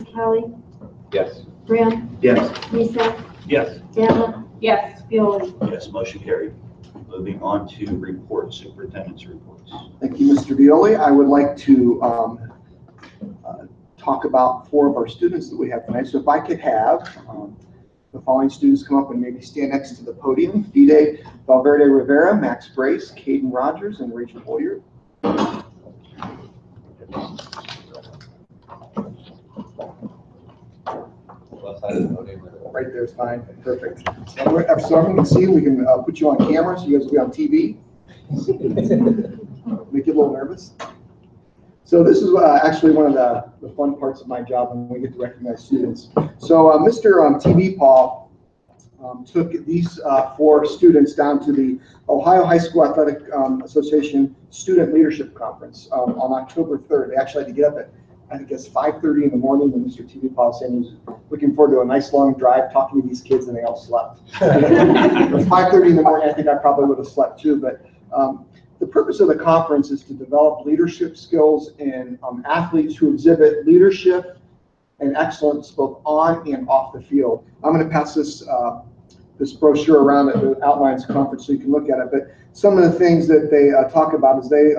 Kelly, Yes. Brand, Yes. Lisa, Yes. Dana, Yes. Pioli. Yes, motion carried. Moving on to reports, superintendent's reports. Thank you, Mr. Violi. I would like to talk about 4 of our students that we have tonight. So if I could have the following students come up and maybe stand next to the podium. D-Day Valverde Rivera, Max Brace, Caden Rogers, and Rachel Boyer. Right there is fine. Perfect. So everyone can see, we can put you on camera so you guys will be on TV. Make you a little nervous. So this is actually one of the fun parts of my job when we get to recognize students. So Mr. TV Paul took these 4 students down to the Ohio High School Athletic Association Student Leadership Conference on October 3rd. They actually had to get up at, I think it's 5:30 in the morning when Mr. TV Paul said he was looking forward to a nice long drive talking to these kids, and they all slept. It was 5:30 in the morning. I think I probably would have slept too, but the purpose of the conference is to develop leadership skills in athletes who exhibit leadership and excellence both on and off the field. I'm going to pass this this brochure around that outlines the conference so you can look at it. But some of the things that they talk about is they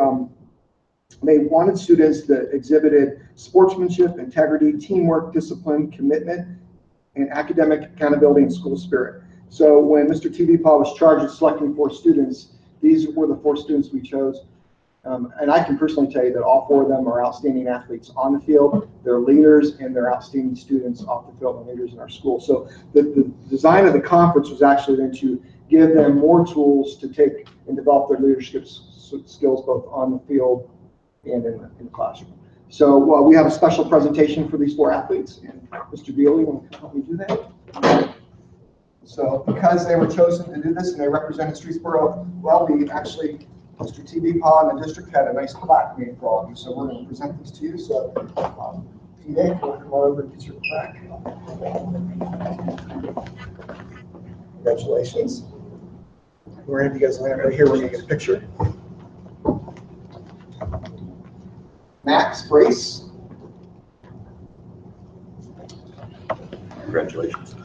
wanted students that exhibited sportsmanship, integrity, teamwork, discipline, commitment, and academic accountability and school spirit. So when Mr. TV Paul was charged with selecting 4 students, these were the 4 students we chose. And I can personally tell you that all 4 of them are outstanding athletes on the field. They're leaders and they're outstanding students off the field and leaders in our school. So the design of the conference was actually then to give them more tools to take and develop their leadership skills both on the field and in the classroom. So we have a special presentation for these 4 athletes, and Mr. Violi, will help me do that? So because they were chosen to do this and they represented Streetsboro, well, we actually, Mr. TV Paul and the district had a nice plaque made for all of you. So we're going to present this to you. So D-Day, we'll come over and get your plaque. Congratulations. We're going to have you guys land right here. We're going to get a picture. Max Brace. Congratulations.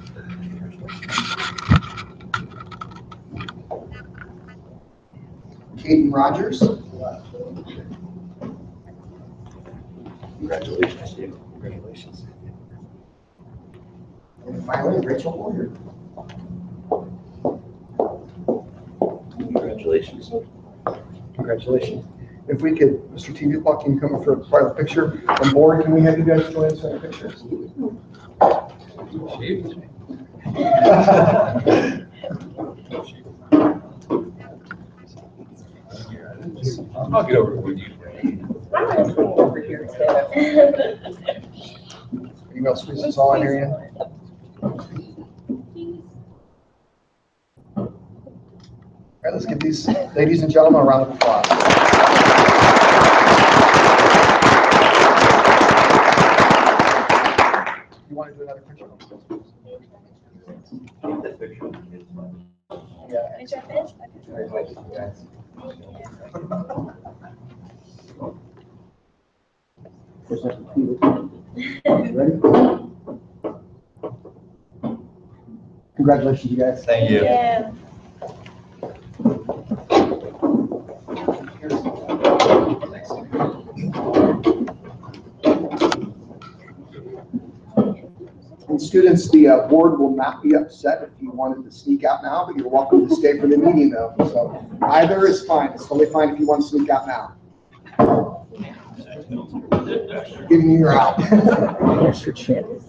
Caden Rogers. Congratulations, Steve. Congratulations. And finally, Rachel Boyer. Congratulations. Congratulations. If we could, Mr. TV Paul, can you come up for part of the picture? On board, can we have you guys join us in the picture? I'll get over with you. I'm going to come over here instead. Email squeeze this all in here yet? All right, let's give these ladies and gentlemen a round of applause. You want to do another picture? Yeah. Can I jump in? Congratulations, guys. Ready? Congratulations, you guys. Thank you. Yeah. And students, the board will not be upset if you wanted to sneak out now, but you're welcome to stay for the meeting though. So either is fine. It's totally fine if you want to sneak out now. Giving you your out. Here's your chance.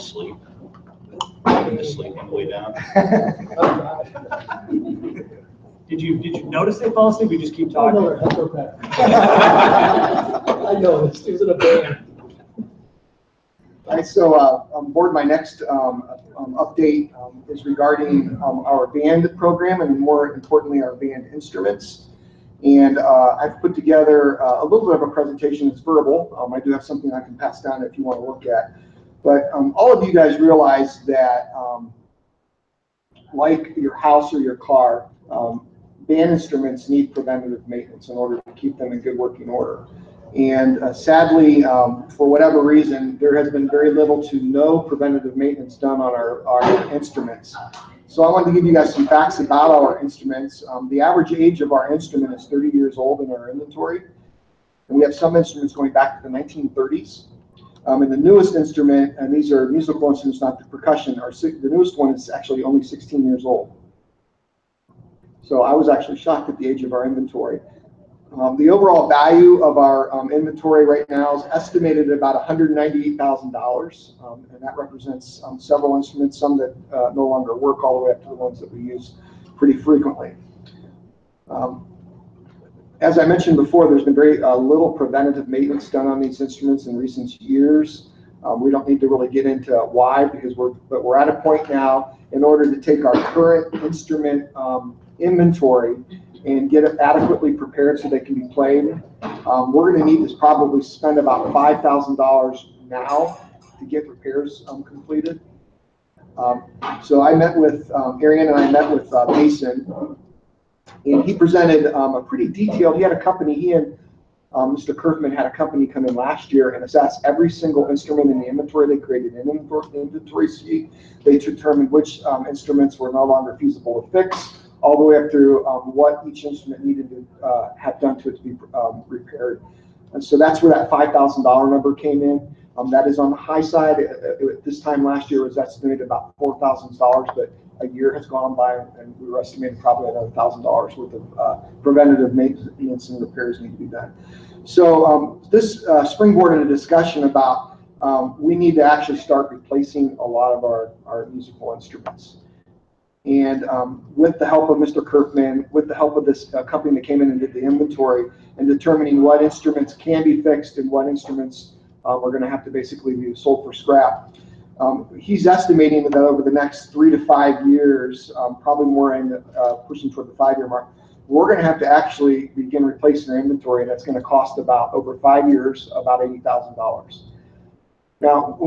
Sleep. Sleep on the way down. Did you notice they fall asleep? You just keep talking. Oh, no, that's okay. I know, it's in a band. All right, so on board, my next update is regarding our band program and more importantly, our band instruments. And I've put together a little bit of a presentation that's verbal. I do have something I can pass down if you want to look at. But all of you guys realize that like your house or your car, band instruments need preventative maintenance in order to keep them in good working order. And sadly, for whatever reason, there has been very little to no preventative maintenance done on our instruments. So I wanted to give you guys some facts about our instruments. The average age of our instrument is 30 years old in our inventory. And we have some instruments going back to the 1930s. And the newest instrument, and these are musical instruments, not the percussion, the newest one is actually only 16 years old. So I was actually shocked at the age of our inventory. The overall value of our inventory right now is estimated at about $198,000, and that represents several instruments, some that no longer work, all the way up to the ones that we use pretty frequently. As I mentioned before, there's been very little preventative maintenance done on these instruments in recent years. We don't need to really get into why, because we're at a point now, in order to take our current instrument inventory and get it adequately prepared so they can be played. We're going to need to probably spend about $5,000 now to get repairs completed. So I met with Arian, and I met with Mason, and he presented a pretty detailed. He had a company. He and Mr. Kirkman had a company come in last year and assess every single instrument in the inventory. They created an inventory sheet. They determined which instruments were no longer feasible to fix, all the way up through what each instrument needed to have done to it to be repaired. And so that's where that $5,000 number came in. That is on the high side. At this time last year, it was estimated about $4,000, but a year has gone by, and we were estimating probably another $1,000 worth of preventative maintenance and repairs need to be done. So this springboarded a discussion about we need to actually start replacing a lot of our musical instruments. And with the help of Mr. Kirkman, with the help of this company that came in and did the inventory and determining what instruments can be fixed and what instruments are going to have to basically be sold for scrap, he's estimating that over the next 3 to 5 years, probably more in pushing toward the 5-year mark, we're going to have to actually begin replacing our inventory, and that's going to cost about, over 5 years, about $80,000. Now,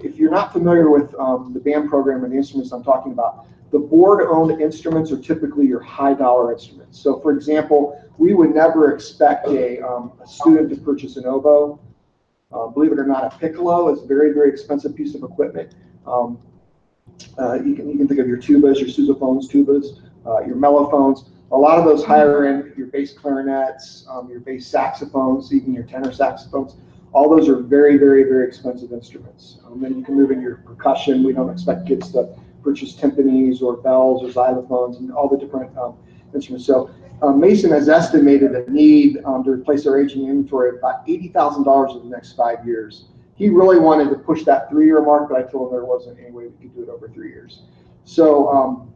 if you're not familiar with the band program and the instruments I'm talking about, the board-owned instruments are typically your high-dollar instruments. So, for example, we would never expect a student to purchase an oboe. Believe it or not, a piccolo is a very, very expensive piece of equipment. You can think of your tubas, your sousaphones, tubas, your mellophones. A lot of those higher-end, your bass clarinets, your bass saxophones, even your tenor saxophones, all those are very, very, very expensive instruments. Then you can move into your percussion. We don't expect kids to purchase timpanis or bells or xylophones and all the different instruments. So Mason has estimated a need to replace our aging inventory of about $80,000 in the next 5 years. He really wanted to push that 3-year mark, but I told him there wasn't any way we could do it over 3 years. So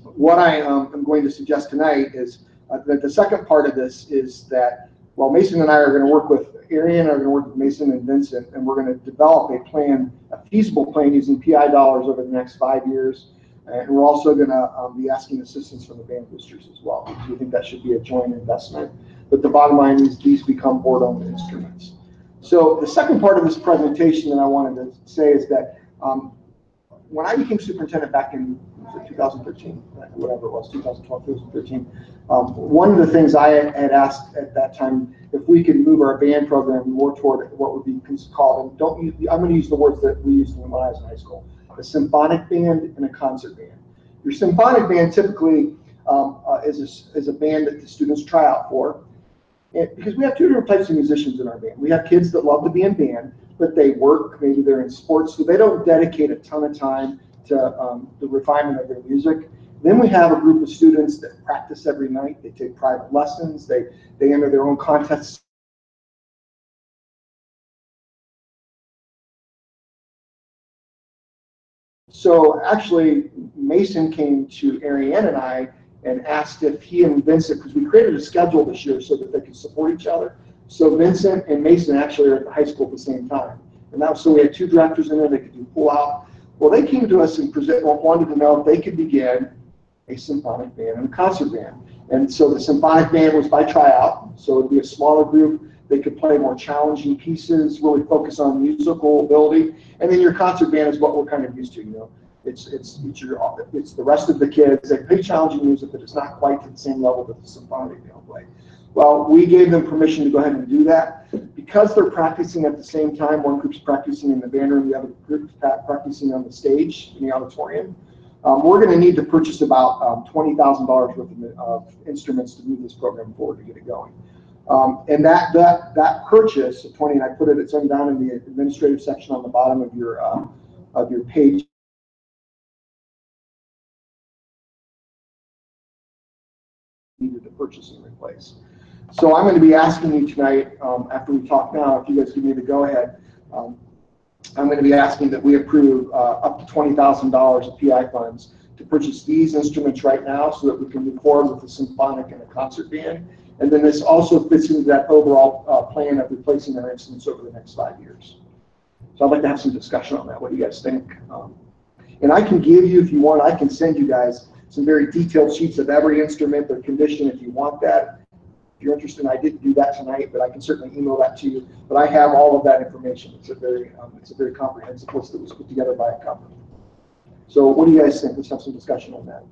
what I am going to suggest tonight is that the second part of this is that while Mason and I are going to work with Arian, are going to work with Mason and Vincent, and we're going to develop a plan, a feasible plan using PI dollars over the next 5 years. And we're also going to be asking assistance from the band boosters as well, because we think that should be a joint investment. But the bottom line is these become board-owned instruments. So the second part of this presentation that I wanted to say is that when I became superintendent back in 2013, whatever it was, 2012, 2013, one of the things I had asked at that time, if we could move our band program more toward what would be called, and I'm going to use the words that we used when I was in high school, a symphonic band and a concert band. Your symphonic band typically is a band that the students try out for, because we have two different types of musicians in our band. We have kids that love to be in band, but they work, maybe they're in sports, so they don't dedicate a ton of time to the refinement of their music. Then we have a group of students that practice every night. They take private lessons. They enter their own contests. So actually, Mason came to Ariane and I and asked if he and Vincent, because we created a schedule this year so that they could support each other. So Vincent and Mason actually are at the high school at the same time. And that was, so we had 2 directors in there. They could do pull-out. Well, they came to us and wanted to know if they could begin a symphonic band and a concert band. And so the symphonic band was by tryout, so it would be a smaller group. They could play more challenging pieces, really focus on musical ability. And then your concert band is what we're kind of used to, It's the rest of the kids. They play challenging music, but it's not quite to the same level that the symphonic band play. Well, we gave them permission to go ahead and do that. Because they're practicing at the same time, one group's practicing in the band room, the other group's practicing on the stage in the auditorium. We're going to need to purchase about $20,000 worth of instruments to move this program forward to get it going. And that purchase of 20, and I put it, it's down in the administrative section on the bottom of your page. Needed to purchase and replace. So I'm going to be asking you tonight, after we talk now, if you guys give me the go-ahead, I'm going to be asking that we approve up to $20,000 of PI funds to purchase these instruments right now so that we can move forward with the symphonic and the concert band. And then this also fits into that overall plan of replacing our instruments over the next 5 years. So I'd like to have some discussion on that. What do you guys think? And I can give you, if you want, I can send you guys some very detailed sheets of every instrument, their condition, if you want that. If you're interested, I didn't do that tonight, but I can certainly email that to you. But I have all of that information. It's a very comprehensive list that was put together by a company. So what do you guys think? Let's have some discussion on that.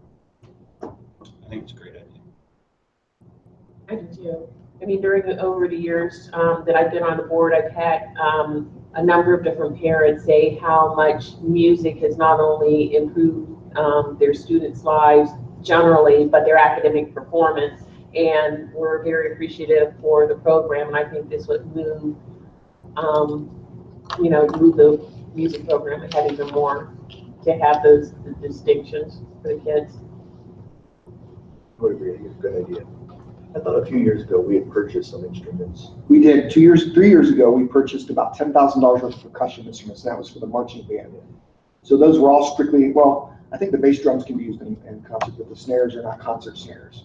I think it's a great idea. I do too. I mean, over the years that I've been on the board, I've had a number of different parents say how much music has not only improved their students' lives generally, but their academic performance. And we're very appreciative for the program, and I think this would move the music program ahead even more to have those distinctions for the kids. I would agree. It's a good idea. I thought a few years ago we had purchased some instruments. We did. 3 years ago, we purchased about $10,000 worth of percussion instruments, and that was for the marching band. So those were all strictly, well, I think the bass drums can be used in concert, but the snares are not concert snares.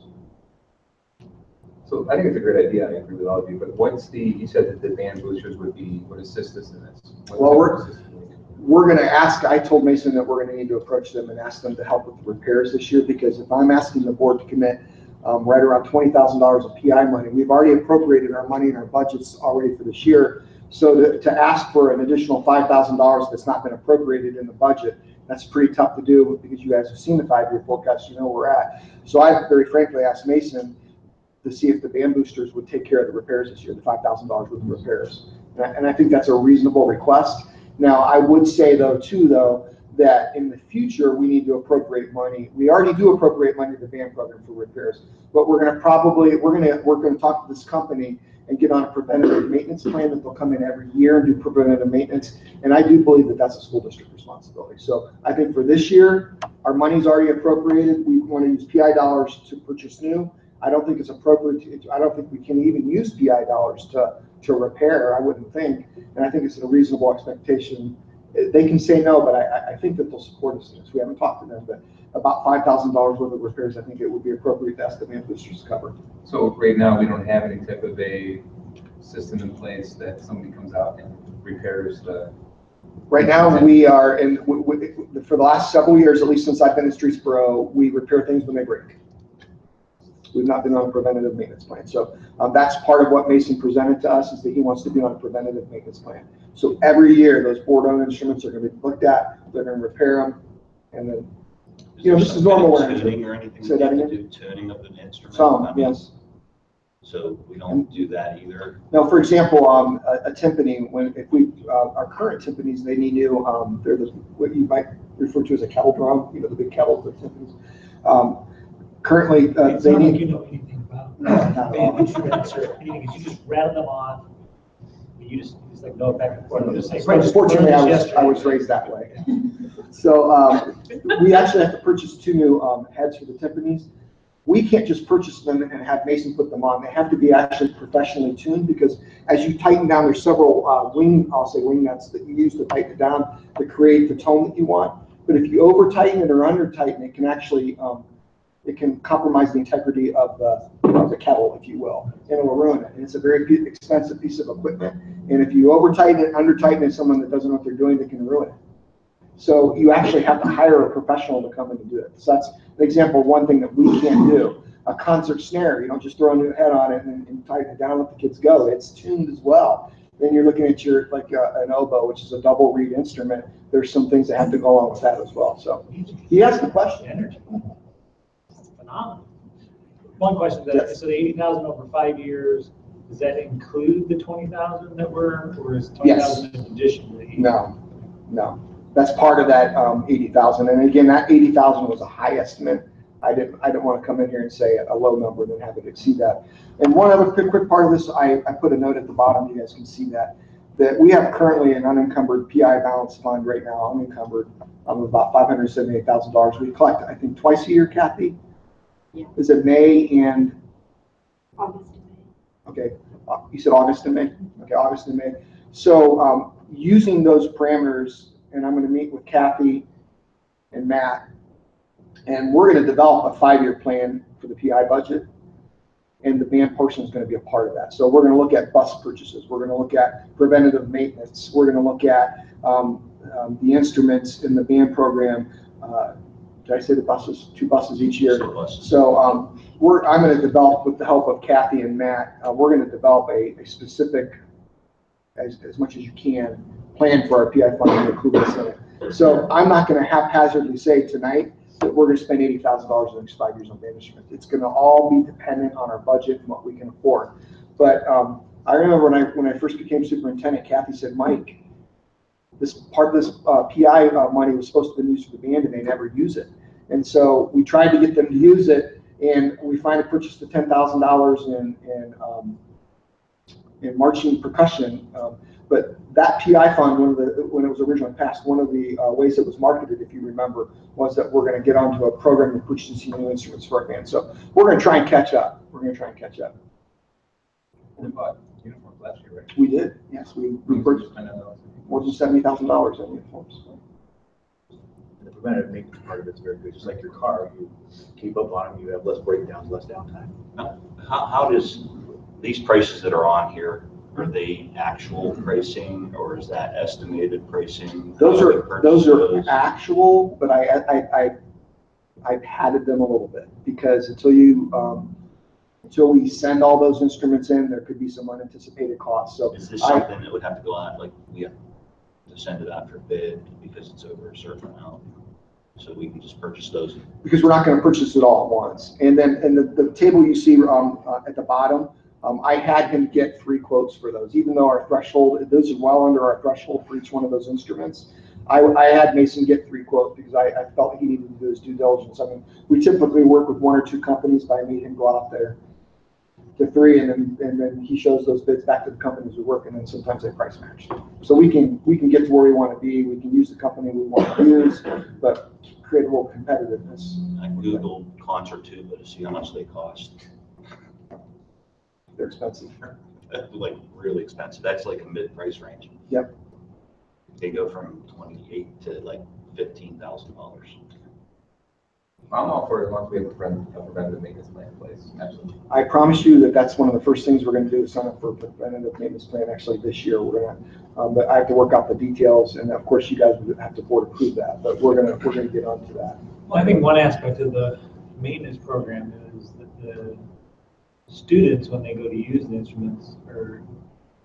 So I think it's a great idea. I agree with all of you. But you said that the band boosters would assist us in this. Well, we're going to ask, I told Mason that we're going to need to approach them and ask them to help with the repairs this year, because if I'm asking the board to commit right around $20,000 of PI money, we've already appropriated our money in our budgets already for this year. So to ask for an additional $5,000 that's not been appropriated in the budget, that's pretty tough to do, because you guys have seen the 5-year forecast, you know where we're at. So I very frankly asked Mason to see if the band boosters would take care of the repairs this year, the $5,000 worth of repairs. And I think that's a reasonable request. Now, I would say though, that in the future, we need to appropriate money. We already do appropriate money to the band program for repairs, but we're going to talk to this company and get on a preventative maintenance plan that they'll come in every year and do preventative maintenance. And I do believe that that's a school district responsibility. So I think for this year, our money's already appropriated. We want to use PI dollars to purchase new. I don't think it's appropriate. I don't think we can even use PI dollars to repair, I wouldn't think. And I think it's a reasonable expectation. They can say no, but I think that they'll support us in this. We haven't talked to them, but about $5,000 worth of repairs, I think it would be appropriate to ask the band boosters to cover. So right now, we don't have any type of a system in place that somebody comes out and repairs the... Right now, we are for the last several years, at least since I've been in Streetsboro, we repair things when they break. We've not been on a preventative maintenance plan. So that's part of what Mason presented to us, is that he wants to be on a preventative maintenance plan. So every year, those board-owned instruments are going to be looked at, they're going to repair them, and then, this is normal wear. Tuning or anything? Say that again? Do tuning of an instrument? Some, yes. So we don't do that either? Now, for example, a timpani, our current timpanis, they need new, they're what you might refer to as a kettle drum, the big kettle for timpanis. Currently, they need. You know anything about band instruments or anything? You just rattle them off. You just like go back and forth. Fortunately, I was raised that way. So we actually have to purchase 2 new heads for the timpanis. We can't just purchase them and have Mason put them on. They have to be actually professionally tuned, because as you tighten down, there's several wing nuts that you use to tighten it down to create the tone that you want. But if you over tighten it or under tighten it, can actually it can compromise the integrity of the kettle, if you will, and it will ruin it. And it's a very expensive piece of equipment. And if you over tighten it, under tighten it, someone that doesn't know what they're doing, they can ruin it. So you actually have to hire a professional to come in and do it. So that's an example of one thing that we can't do. A concert snare, you don't just throw a new head on it and tighten it down and let the kids go. It's tuned as well. Then you're looking at your, like, an oboe, which is a double reed instrument. There's some things that have to go along with that as well. So he asked the question. Energy. It's phenomenal. One question, Yes. so the 80,000 over 5 years, does that include the 20,000 that were, or is Yes. 20,000 in addition to the 80? No. That's part of that 80,000. And again, that 80,000 was a high estimate. I didn't want to come in here and say a low number and then have it exceed that. And one other quick part of this, I put a note at the bottom, you guys can see that we have currently an unencumbered PI balance fund right now, unencumbered, of about $578,000. We collect, I think, twice a year, Kathy? Yeah. Is it May and? August and May. Okay, you said August and May? Okay, August and May. So using those parameters, and I'm going to meet with Kathy and Matt, and we're going to develop a 5-year plan for the PI budget, and the band portion is going to be a part of that. So we're going to look at bus purchases. We're going to look at preventative maintenance. We're going to look at the instruments in the band program. Did I say the buses? 2 buses each year. So I'm going to develop, with the help of Kathy and Matt, we're going to develop a specific, as much as you can, plan for our PI fund to include this in it. So I'm not going to haphazardly say tonight that we're going to spend $80,000 in the next 5 years on band instruments. It's going to all be dependent on our budget and what we can afford. But I remember when I first became superintendent, Kathy said, Mike, this PI money was supposed to be used for the band, and they never use it. And so we tried to get them to use it, and we finally purchased the $10,000 in marching percussion. But that PI fund, when it was originally passed, one of the ways it was marketed, if you remember, was that we're going to get onto a program of purchasing new instruments for our band. So we're going to try and catch up. We bought uniforms last year, right? We did, yes. We purchased more than $70,000 in uniforms. The preventative maintenance part of it's very good. Just like your car, you keep up on them, you have less breakdowns, less downtime. How does, these prices that are on here, are they actual pricing or is that estimated pricing? Those are actual, but I padded them a little bit because until we send all those instruments in, there could be some unanticipated costs. So is this something that would have to go out, like we have to send it out for bid because it's over a certain amount? So we can just purchase those? Because we're not going to purchase it all at once. And then in the table you see at the bottom, I had him get 3 quotes for those, even though our threshold, those are well under our threshold for each one of those instruments. I had Mason get 3 quotes because I felt he needed to do his due diligence. I mean, we typically work with 1 or 2 companies, but I made him go out there to 3, and then he shows those bids back to the companies we work, and then sometimes they price match. So we can get to where we want to be. We can use the company we want to use, but create a little competitiveness. I Googled concert tuba to see how much they cost. They're expensive. Like really expensive. That's like a mid-price range. Yep. They go from $28,000 to like $15,000. I'm all for it as long as we have a preventative maintenance plan in place. Absolutely. I promise you that's one of the first things we're going to do is sign up for a preventative maintenance plan. Actually, this year we're going to, but I have to work out the details, and of course you guys would have to board approve that. But we're going to get onto that. Well, I think one aspect of the maintenance program is that the students, when they go to use the instruments, are,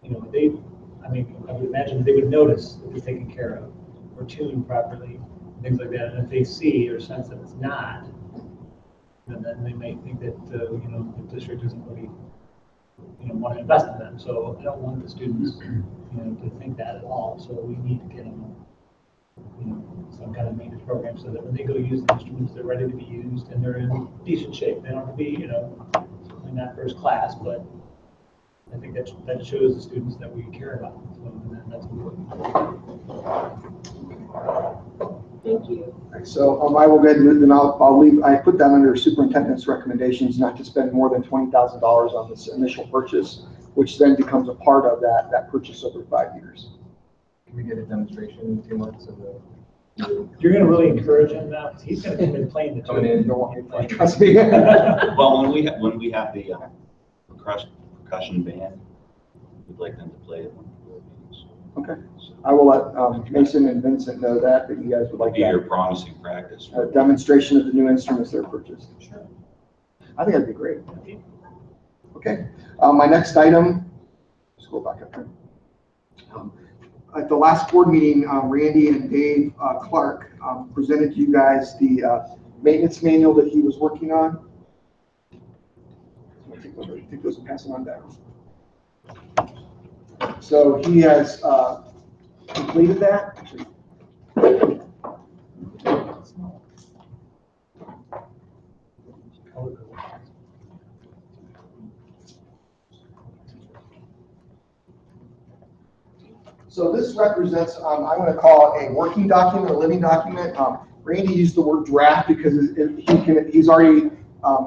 I would imagine that they would notice that they're taken care of or tuned properly, things like that. And if they see or sense that it's not, then they might think that the district doesn't really want to invest in them. So I don't want the students to think that at all. So we need to get them some kind of maintenance program so that when they go use the instruments, they're ready to be used and they're in decent shape. They don't have to be certainly not first class, but I think that shows the students that we care about. So that's important. Thank you. Right, so I will go ahead and then I'll leave. I put that under superintendent's recommendations not to spend more than $20,000 on this initial purchase, which then becomes a part of that purchase over 5 years. Can we get a demonstration in 2 months of the? You're going to really encourage him now because he's going to come in playing the Coming in. You don't want me to play, trust me. Well, when we have the percussion band, we'd like them to play it. Okay. I will let Mason and Vincent know that you guys would like Be your that. promising practice. A demonstration of the new instruments they're purchased. Sure. I think that'd be great. Okay. My next item, let's go back up here. At the last board meeting, Randy and Dave Clark presented to you guys the maintenance manual that he was working on. I think those are passing on down. So he has completed that. Actually, so this represents, I'm going to call it a working document, a living document. Randy used the word draft because he's already,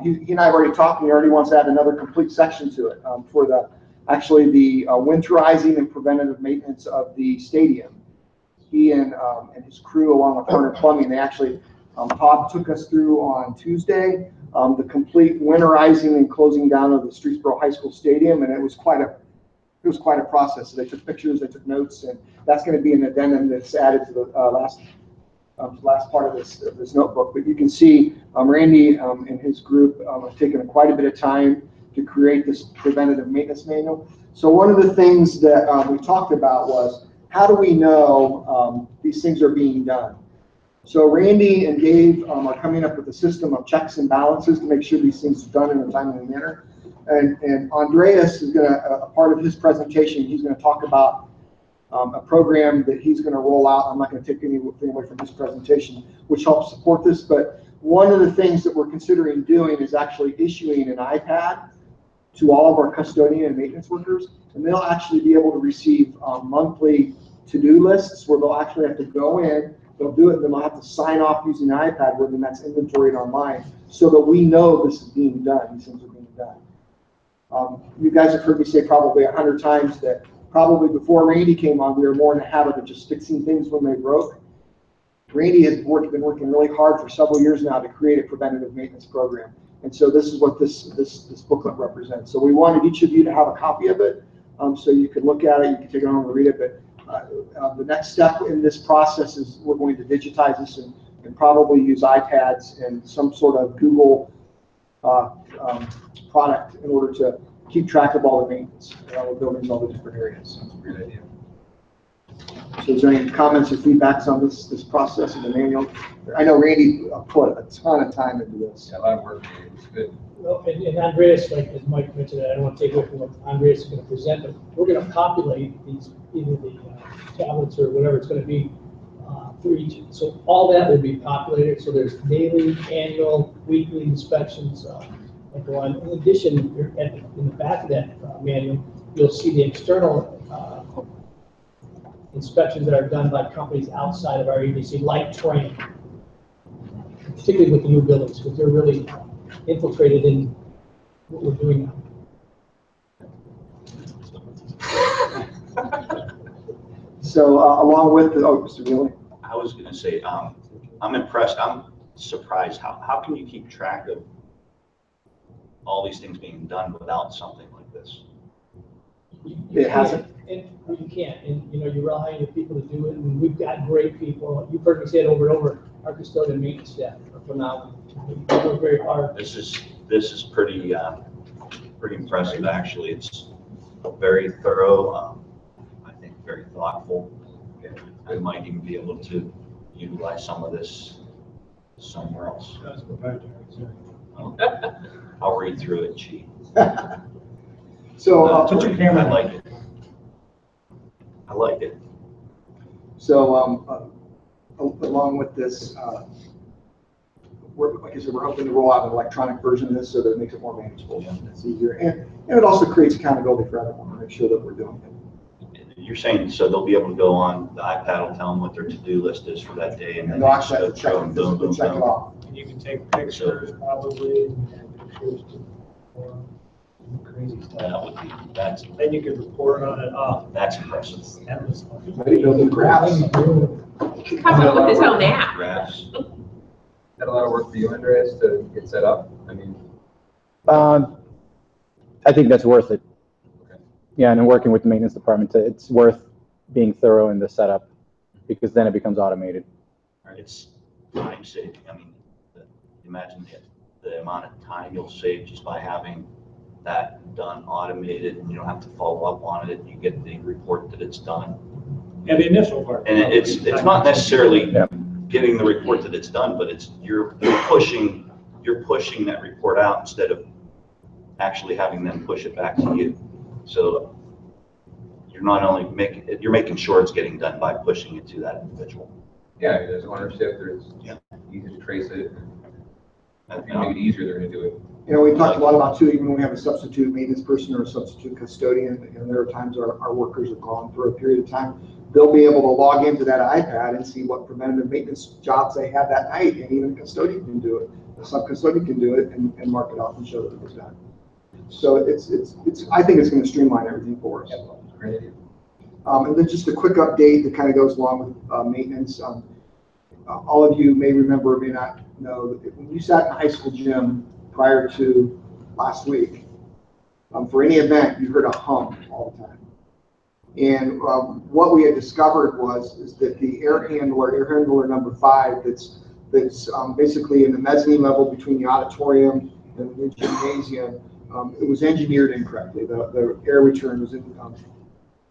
he and I have already talked, and he already wants to add another complete section to it for the winterizing and preventative maintenance of the stadium. He and his crew, along with Hunter Plumbing, they actually, Todd took us through on Tuesday the complete winterizing and closing down of the Streetsboro High School Stadium, and it was quite a process. So they took pictures, they took notes, and that's going to be an addendum that's added to the last part of this notebook. But you can see Randy and his group have taken quite a bit of time to create this preventative maintenance manual. So one of the things that we talked about was, how do we know these things are being done? So Randy and Dave are coming up with a system of checks and balances to make sure these things are done in a timely manner. And Andreas is going to, a part of his presentation, he's going to talk about a program that he's going to roll out. I'm not going to take anything away from his presentation, which helps support this. But one of the things that we're considering doing is actually issuing an iPad to all of our custodian and maintenance workers, and they'll actually be able to receive monthly to-do lists where they'll actually have to go in, they'll do it, then they'll have to sign off using an iPad with them, that's inventoried online, so that we know this is being done, these things are being done. You guys have heard me say probably 100 times that probably before Randy came on, we were more in the habit of just fixing things when they broke. Randy has been working really hard for several years now to create a preventative maintenance program. And so this is what this booklet represents. So we wanted each of you to have a copy of it, so you could look at it, you can take it home and read it. But the next step in this process is we're going to digitize this and probably use iPads and some sort of Google product in order to keep track of all the maintenance in all the buildings, all the different areas. That's a great idea. So is there any comments or feedbacks on this process of the manual? I know Randy put a ton of time into this. Yeah, a lot of work. It's good. Well, and Andreas, like as Mike mentioned, I don't want to take away from what Andreas is going to present, but we're going to populate these, either the tablets or whatever it's going to be for each. So all that will be populated. So there's daily, annual, weekly inspections that go on. In addition, in the back of that manual, you'll see the external inspections that are done by companies outside of our EDC, like training, particularly with the new buildings, because they're really infiltrated in what we're doing now. So along with the, Mr. Wheeler. I was going to say, I'm impressed. I'm surprised. How can you keep track of all these things being done without something like this? It hasn't. And you can't. And you know, you rely on your people to do it. And we've got great people. You've heard me say it over and over. Our custodian maintenance staff are phenomenal. They work very hard. This is pretty impressive, actually. It's very thorough. I think very thoughtful. I might even be able to utilize some of this somewhere else. That's proprietary, sorry. I'll read through it, cheat. So Put your camera I like it. I like it. So along with this, like I said, we're hoping to roll out an electronic version of this so that it makes it more manageable. Yeah. It's easier, and it also creates accountability for everyone to make sure that we're doing it. You're saying, so they'll be able to go on, the iPad will tell them what their to-do list is for that day, and then And they they'll just actually go have to check through and boom, boom, check it boom. off. And you can take pictures probably, and pictures to, crazy stuff. Then Then you could report on it. Oh, that's impressive. endless. Maybe build the graphs. He comes up with his own app. Graphs. Had a lot of work for you, Andreas, to get set up. I mean, I think that's worth it. Okay. Yeah, and working with the maintenance department, it's worth being thorough in the setup because then it becomes automated. It's time saving. I mean, imagine the amount of time you'll save just by having that done automated, and you don't have to follow up on it. You get the report that it's done. Yeah, the initial part. And it's not necessarily Yeah. getting the report that it's done, but it's you're pushing that report out instead of actually having them push it back to you. So you're not only making sure it's getting done by pushing it to that individual. Yeah, there's ownership, there's, Yeah. easy to trace it. And, If you make it easier, they're gonna do it. You know, we talked a lot about too, even when we have a substitute maintenance person or a substitute custodian, and there are times our workers are gone for a period of time, they'll be able to log into that iPad and see what preventative maintenance jobs they had that night, and even a custodian can do it. A sub-custodian can do it and mark it off and show that it was done. So I think it's gonna streamline everything for us. Great idea. And then just a quick update that kind of goes along with maintenance. All of you may remember or may not know that when you sat in the high school gym prior to last week, for any event, you heard a hum all the time. And what we had discovered is that the air handler number 5, that's basically in the mezzanine level between the auditorium and the gymnasium, it was engineered incorrectly. The air return was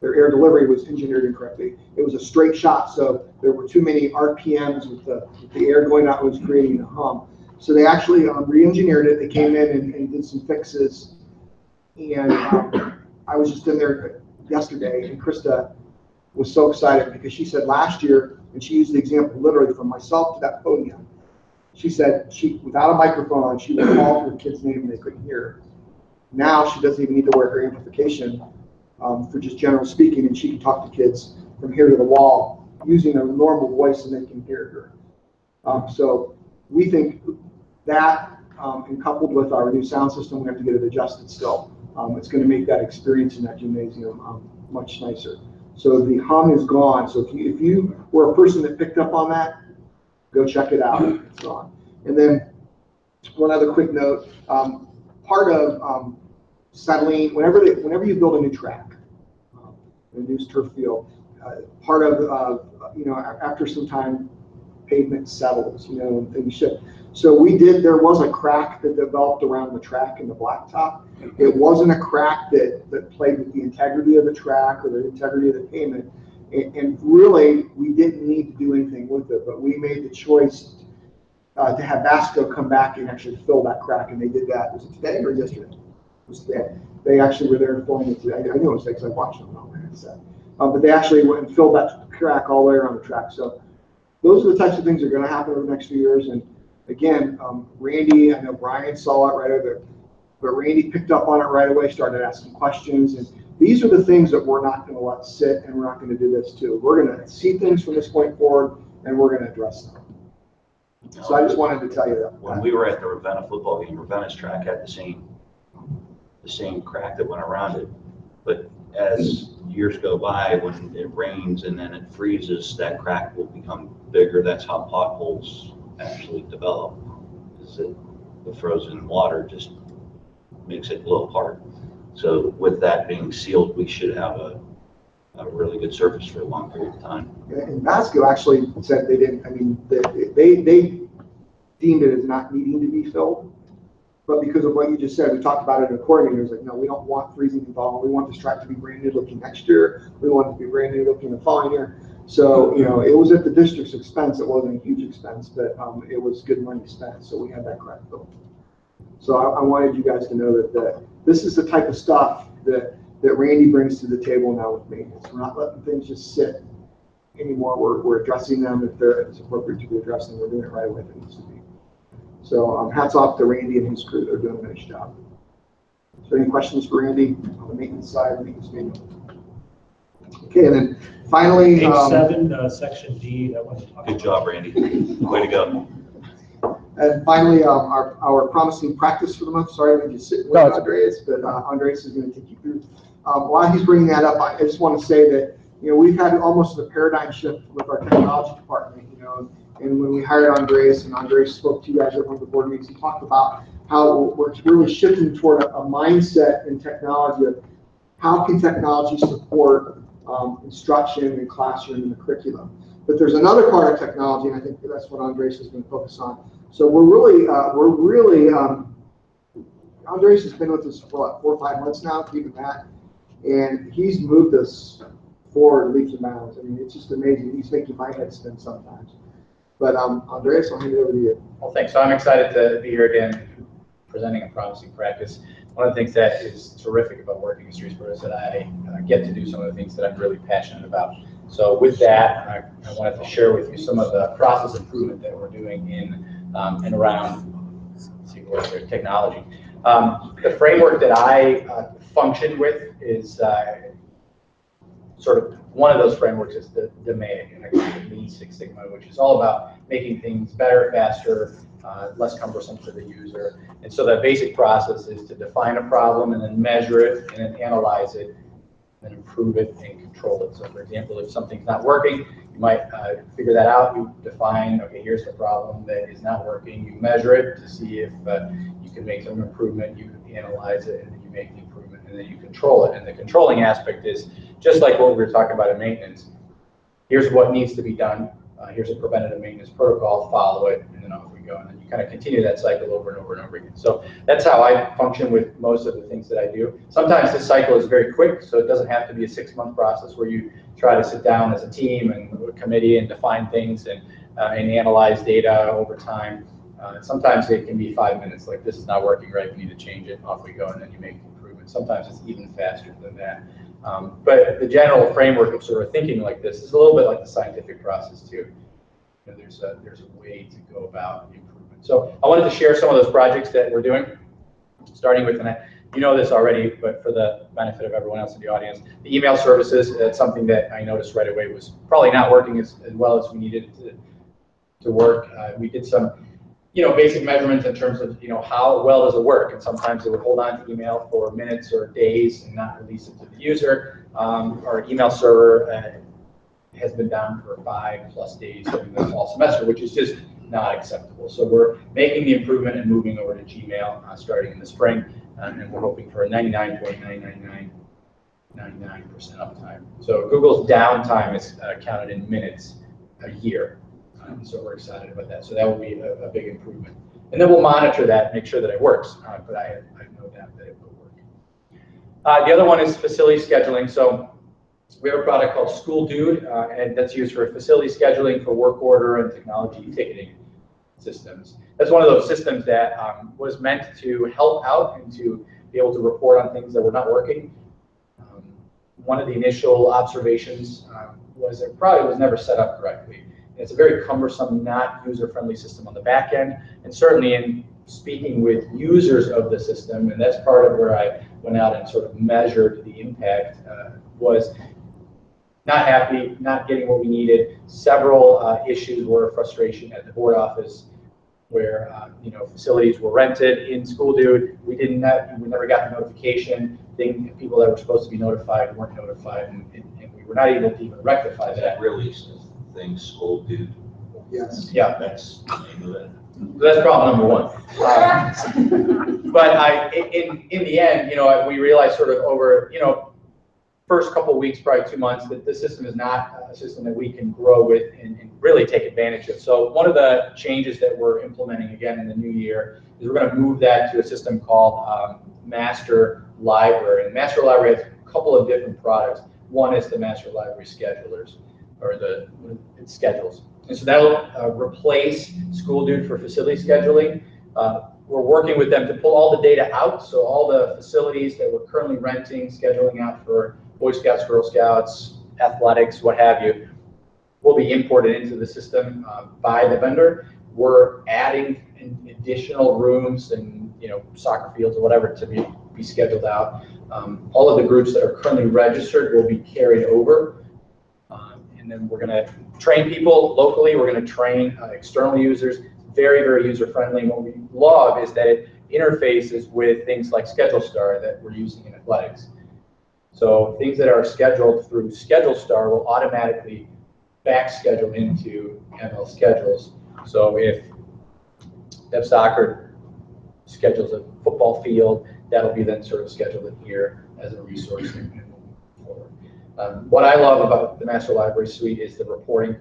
their air delivery was engineered incorrectly. It was a straight shot, so there were too many RPMs with the air going out. It was creating a hum. So they actually re-engineered it. They came in and did some fixes. And I was just in there yesterday, and Krista was so excited because she said last year, and she used the example literally from myself to that podium. She said without a microphone on, she would call her kid's name and they couldn't hear her. Now she doesn't even need to wear her amplification for just general speaking, and she can talk to kids from here to the wall using a normal voice, and they can hear her. So we think that, and coupled with our new sound system, we have to get it adjusted still. It's going to make that experience in that gymnasium much nicer. So the hum is gone. So if you were a person that picked up on that, go check it out. It's gone. And then one other quick note: part of settling, whenever you build a new track, a new turf field, part of after some time, pavement settles, and things shift. So there was a crack that developed around the track in the blacktop. It wasn't a crack that played with the integrity of the track or the integrity of the pavement. And really, we didn't need to do anything with it, but we made the choice to have Vasco come back and actually fill that crack, and they did that. Was it today or yesterday? It was today. They actually were there filling it today. I know it was today because I watched them on there. But they actually went and filled that crack all the way around the track. So those are the types of things that are going to happen over the next few years. And again, Randy, I know Brian saw it right over, but Randy picked up on it right away, started asking questions. And these are the things that we're not going to let sit, and we're not going to do this too. We're going to see things from this point forward, and we're going to address them. So I just wanted to tell you that. When we were at the Ravenna football game, Ravenna's track had the same crack that went around it. But as years go by, when it rains and then it freezes, that crack will become bigger. That's how potholes actually develop, is that the frozen water just makes it blow apart. So with that being sealed, we should have a really good surface for a long period of time. And Vasco actually said they didn't, they deemed it as not needing to be filled. But because of what you just said, we talked about it in a coordinator. It was like, no, we don't want freezing involved. We want this track to be brand new looking next year. We want it to be brand new looking the following year. So, it was at the district's expense. It wasn't a huge expense, but it was good money spent. So we had that crack filled. So I wanted you guys to know that this is the type of stuff that Randy brings to the table now with maintenance. We're not letting things just sit anymore. We're addressing them if it's appropriate to be addressed, and we're doing it right away if it needs to be. So hats off to Randy and his crew. They're doing a nice job. So any questions for Randy on the maintenance side, the maintenance manual? Okay, and then finally, Page 7, section D. That one. Good job, Randy. Way to go. And finally, our promising practice for the month. Sorry, I'm just sitting with Andreas, but Andreas is going to take you through. While he's bringing that up, I just want to say that we've had almost a paradigm shift with our technology department. And when we hired Andreas, and Andreas spoke to you guys at one of the board meetings, he talked about how we're really shifting toward a mindset in technology of how can technology support instruction in classroom and the curriculum. But there's another part of technology, and I think that's what Andreas is going to focus on. So we're really Andres has been with us for what, 4 or 5 months now, even that, and he's moved us forward leaps and bounds. I mean, it's just amazing. He's making my head spin sometimes. But Andres, I'll hand it over to you. Well, thanks. So I'm excited to be here again, presenting a promising practice. One of the things that is terrific about working in Streetsboro is that I get to do some of the things that I'm really passionate about. So with that, I wanted to share with you some of the process improvement that we're doing in and around, let's see, what's there, technology. The framework that I function with is sort of one of those frameworks is the DMAIC, and I call it Lean Six Sigma, which is all about making things better, faster, less cumbersome for the user. And so that basic process is to define a problem and then measure it and then analyze it and improve it and control it. So for example, if something's not working, you might figure that out. You define, okay, here's the problem that is not working. You measure it to see if you can make some improvement. You analyze it and then you make the improvement and then you control it. And the controlling aspect is just like what we were talking about in maintenance. Here's what needs to be done. Here's a preventative maintenance protocol, follow it, and then off we go. And then you kind of continue that cycle over and over and over again. So that's how I function with most of the things that I do. Sometimes this cycle is very quick, so it doesn't have to be a 6-month process where you try to sit down as a team and a committee and define things and analyze data over time. Sometimes it can be 5 minutes, like this is not working right, we need to change it, off we go, and then you make improvements. Sometimes it's even faster than that. But the general framework of sort of thinking like this is a little bit like the scientific process too. You know, there's a way to go about improvement. So I wanted to share some of those projects that we're doing, starting with, and you know this already, but for the benefit of everyone else in the audience, the email services, that's something that I noticed right away was probably not working as well as we needed it to work. We did some basic measurements in terms of, how well does it work? And sometimes it would hold on to email for minutes or days and not release it to the user. Our email server has been down for 5+ days during the fall semester, which is just not acceptable. So we're making the improvement and moving over to Gmail starting in the spring, and we're hoping for a 99.999999% uptime. So Google's downtime is counted in minutes a year. So we're excited about that. So that will be a big improvement. And then we'll monitor that, make sure that it works. But I have no doubt that it will work. The other one is facility scheduling. So we have a product called School Dude, and that's used for facility scheduling, for work order, and technology ticketing systems. That's one of those systems that was meant to help out and to be able to report on things that were not working. One of the initial observations was it probably was never set up correctly. It's a very cumbersome, not user-friendly system on the back end, and certainly in speaking with users of the system, and that's part of where I went out and sort of measured the impact, was not happy, not getting what we needed. Several issues were frustration at the board office, where facilities were rented in School Dude. We never got the notification. People that were supposed to be notified weren't notified, and we were not able to even rectify that. Release thing, School Dude. Yes. Yeah. That's That's problem number one. But in the end, we realized sort of over, first couple of weeks, probably 2 months, that the system is not a system that we can grow with and really take advantage of. So one of the changes that we're implementing again in the new year is we're going to move that to a system called Master Library. And Master Library has a couple of different products. One is the Master Library Schedulers, or it schedules. And so that'll replace School Dude for facility scheduling. We're working with them to pull all the data out, so all the facilities that we're currently renting, scheduling out for Boy Scouts, Girl Scouts, athletics, what have you, will be imported into the system by the vendor. We're adding additional rooms and soccer fields or whatever to be scheduled out. All of the groups that are currently registered will be carried over. And then we're going to train people locally. We're going to train external users. Very, very user-friendly. And what we love is that it interfaces with things like ScheduleStar that we're using in athletics. So things that are scheduled through ScheduleStar will automatically back schedule into ML schedules. So if Soccer schedules a football field, that'll be then sort of scheduled in here as a resource and moving forward. What I love about the Master Library Suite is the reporting.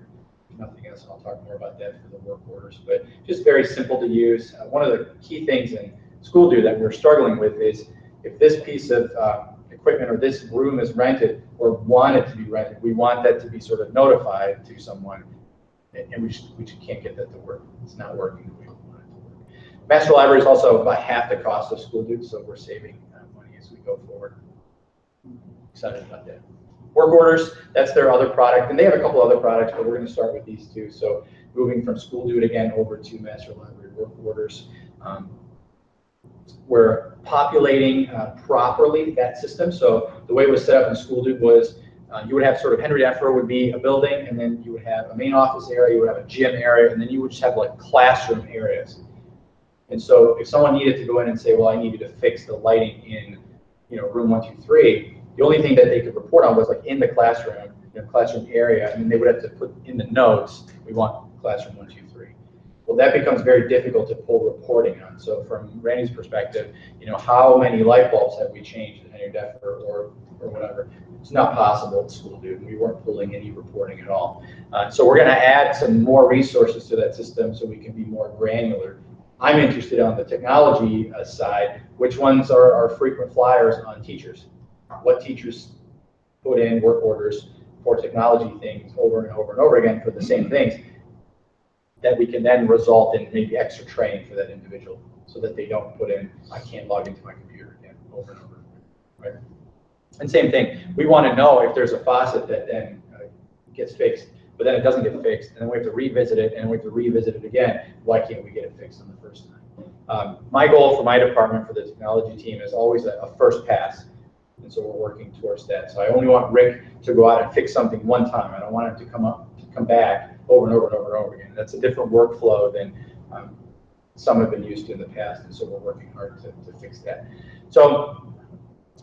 Nothing else, and I'll talk more about that for the work orders, but just very simple to use. One of the key things, and school do that we're struggling with is if this piece of equipment or this room is rented or wanted to be rented, we want that to be sort of notified to someone, and we just can't get that to work. It's not working the way we want it to work. Master Library is also about half the cost of school do, so we're saving money as we go forward. Excited about that. Work orders, that's their other product, and they have a couple other products, but we're going to start with these two. So moving from school do it again over to Master Library work orders. We're populating properly that system. So the way it was set up in school do was you would have sort of Henry Deffer would be a building, and then you would have a main office area, you would have a gym area, and then you would just have like classroom areas. And so if someone needed to go in and say, well, I needed to fix the lighting in, room 123, the only thing that they could report on was like in the classroom, classroom area, and then they would have to put in the notes, we want classroom 123. Well, that becomes very difficult to pull reporting on. So from Randy's perspective, how many light bulbs have we changed in Henry Deffer or whatever? It's not possible at school do. We weren't pulling any reporting at all. So we're going to add some more resources to that system so we can be more granular. I'm interested on the technology side, which ones are frequent flyers on teachers? What teachers put in work orders for technology things over and over and over again for the same things that we can then result in maybe extra training for that individual so that they don't put in, I can't log into my computer again over and over, right? And same thing, we want to know if there's a faucet that then gets fixed, but then it doesn't get fixed, and then we have to revisit it, and we have to revisit it again. Why can't we get it fixed on the first time? My goal for my department, for the technology team, is always a first pass. And so we're working towards that. So I only want Rick to go out and fix something one time. I don't want him to come back over and over and over and over again. That's a different workflow than some have been used to in the past. And so we're working hard to fix that. So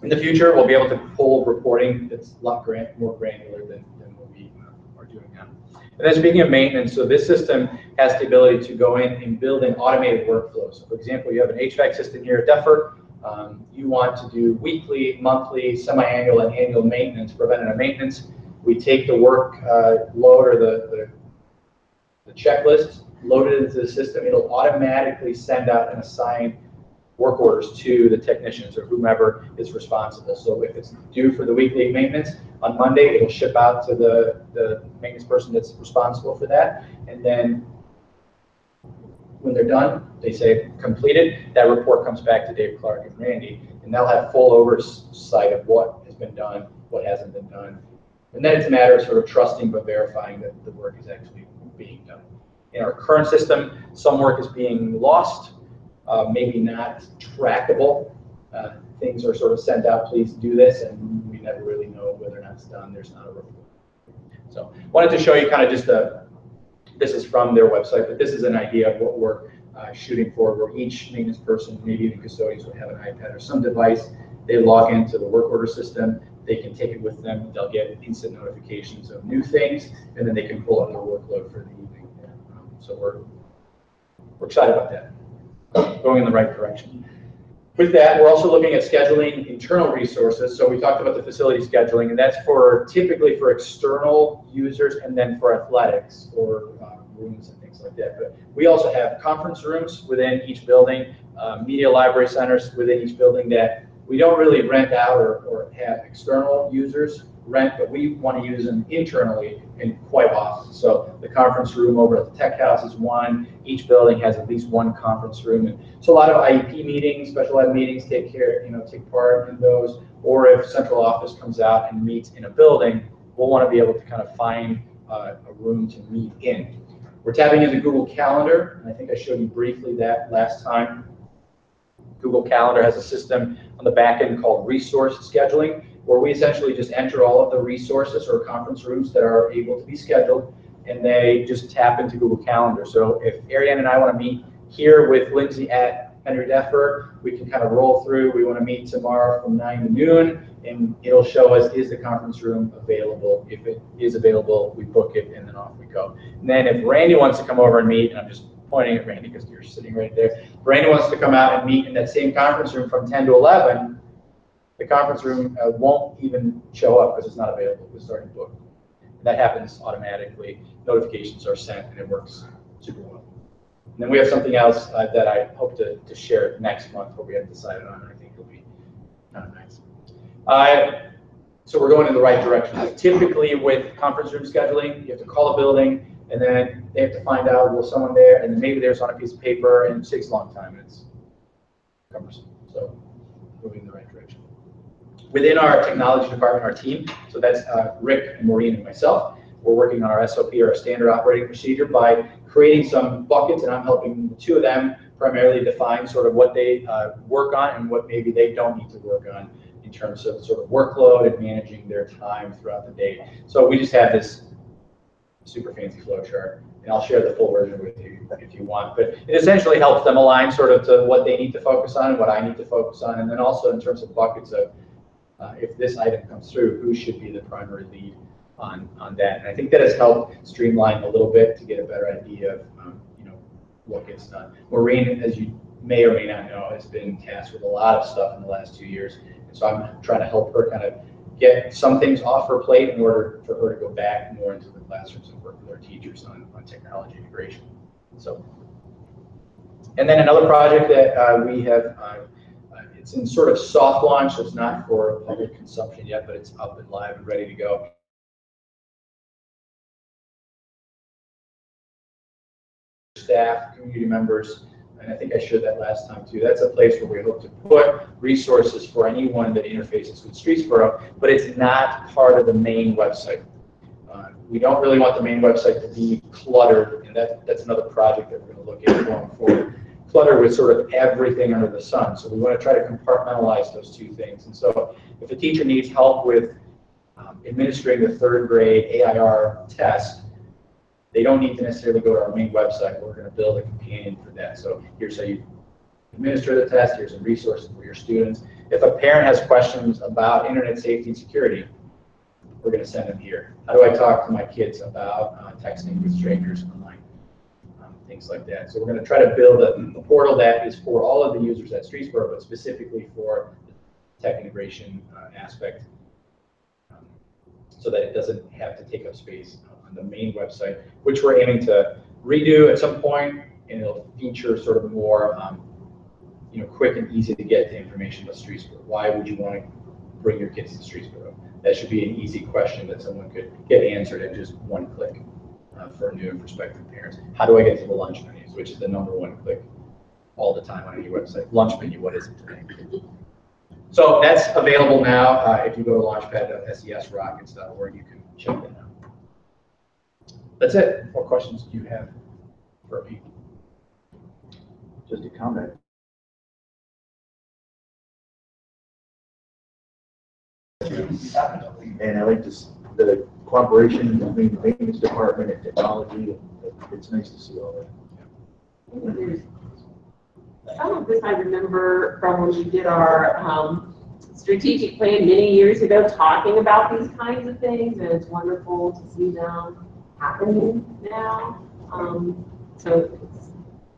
in the future, we'll be able to pull reporting that's a lot more granular than what we are doing now. And then speaking of maintenance, so this system has the ability to go in and build an automated workflow. So for example, you have an HVAC system here at Deffer. You want to do weekly, monthly, semi-annual, and annual maintenance, preventative maintenance. We take the work load or the checklist, load it into the system. It'll automatically send out and assign work orders to the technicians or whomever is responsible. So if it's due for the weekly maintenance on Monday, it'll ship out to the maintenance person that's responsible for that. And then when they're done, they say completed. That report comes back to Dave Clark and Randy, and they'll have full oversight of what has been done, what hasn't been done. And then it's a matter of sort of trusting but verifying that the work is actually being done. In our current system, some work is being lost, maybe not trackable. Things are sort of sent out, please do this, and we never really know whether or not it's done. There's not a report. So wanted to show you kind of just this is from their website, but this is an idea of what we're shooting for, where each maintenance person, maybe even custodians, would have an iPad or some device. They log into the work order system. They can take it with them. They'll get instant notifications of new things, and then they can pull up their workload for the evening. So we're excited about that, going in the right direction. With that, we're also looking at scheduling internal resources. So we talked about the facility scheduling, and that's typically for external users and then for athletics or rooms and things like that. But we also have conference rooms within each building, media library centers within each building that we don't really rent out or have external users rent, but we want to use them internally and quite often. So the conference room over at the Tech House is one. Each building has at least one conference room. And so a lot of IEP meetings, special ed meetings take part in those. Or if central office comes out and meets in a building, we'll want to be able to kind of find a room to meet in. We're tapping into Google Calendar, and I think I showed you briefly that last time. Google Calendar has a system on the back end called resource scheduling, where we essentially just enter all of the resources or conference rooms that are able to be scheduled, and they just tap into Google Calendar. So if Ariane and I want to meet here with Lindsay at Henry Deffer, we can kind of roll through. We want to meet tomorrow from 9 to noon, and it'll show us, is the conference room available? If it is available, we book it, and then off we go. And then if Randy wants to come over and meet, and I'm just pointing at Randy because you're sitting right there, if Randy wants to come out and meet in that same conference room from 10 to 11, the conference room won't even show up because it's not available. It's already booked. That happens automatically. Notifications are sent, and it works super well. And then we have something else that I hope to share next month, but we haven't decided on, and I think it'll be kind of nice. So we're going in the right direction. Typically with conference room scheduling, you have to call a building, and then they have to find out, will someone there, and then maybe there's on a piece of paper, and it takes a long time, and it's cumbersome. So moving in the right direction. Within our technology department, our team, so that's Rick and Maureen and myself, we're working on our SOP, our standard operating procedure, by creating some buckets, and I'm helping the two of them primarily define sort of what they work on and what maybe they don't need to work on in terms of sort of workload and managing their time throughout the day. So we just have this super fancy flow chart, and I'll share the full version with you if you want, but it essentially helps them align sort of to what they need to focus on and what I need to focus on, and then also in terms of buckets of if this item comes through, who should be the primary lead on that. And I think that has helped streamline a little bit to get a better idea of what gets done. Maureen, as you may or may not know, has been tasked with a lot of stuff in the last 2 years. And so I'm trying to help her kind of get some things off her plate in order for her to go back more into the classrooms and work with our teachers on technology integration. So, and then another project that we have, it's in sort of soft launch, so it's not for public consumption yet, but it's up and live and ready to go. Staff, community members, and I think I shared that last time too. That's a place where we hope to put resources for anyone that interfaces with Streetsboro, but it's not part of the main website. We don't really want the main website to be cluttered, and that's another project that we're going to look at going forward. Cluttered with sort of everything under the sun. So we want to try to compartmentalize those two things. And so if a teacher needs help with administering the 3rd grade AIR test, they don't need to necessarily go to our main website. We're going to build a companion for that. So here's how you administer the test. Here's some resources for your students. If a parent has questions about internet safety and security, we're going to send them here. How do I talk to my kids about texting with strangers online? Things like that. So we're going to try to build a portal that is for all of the users at Streetsboro, but specifically for the tech integration aspect, so that it doesn't have to take up space on the main website, which we're aiming to redo at some point, and it'll feature sort of more quick and easy to get to information about Streetsboro. Why would you want to bring your kids to Streetsboro? That should be an easy question that someone could get answered in just one click for new and prospective parents. How do I get to the lunch menus, which is the #1 click all the time on any website? Lunch menu, what is it today? So that's available now. If you go to launchpad.sesrockets.org, you can check that out. That's it. What questions do you have for people? Just a comment. And I like this, the cooperation between the maintenance department and technology. It's nice to see all that. Some of this I remember from when we did our strategic plan many years ago, talking about these kinds of things, and it's wonderful to see them happening now. So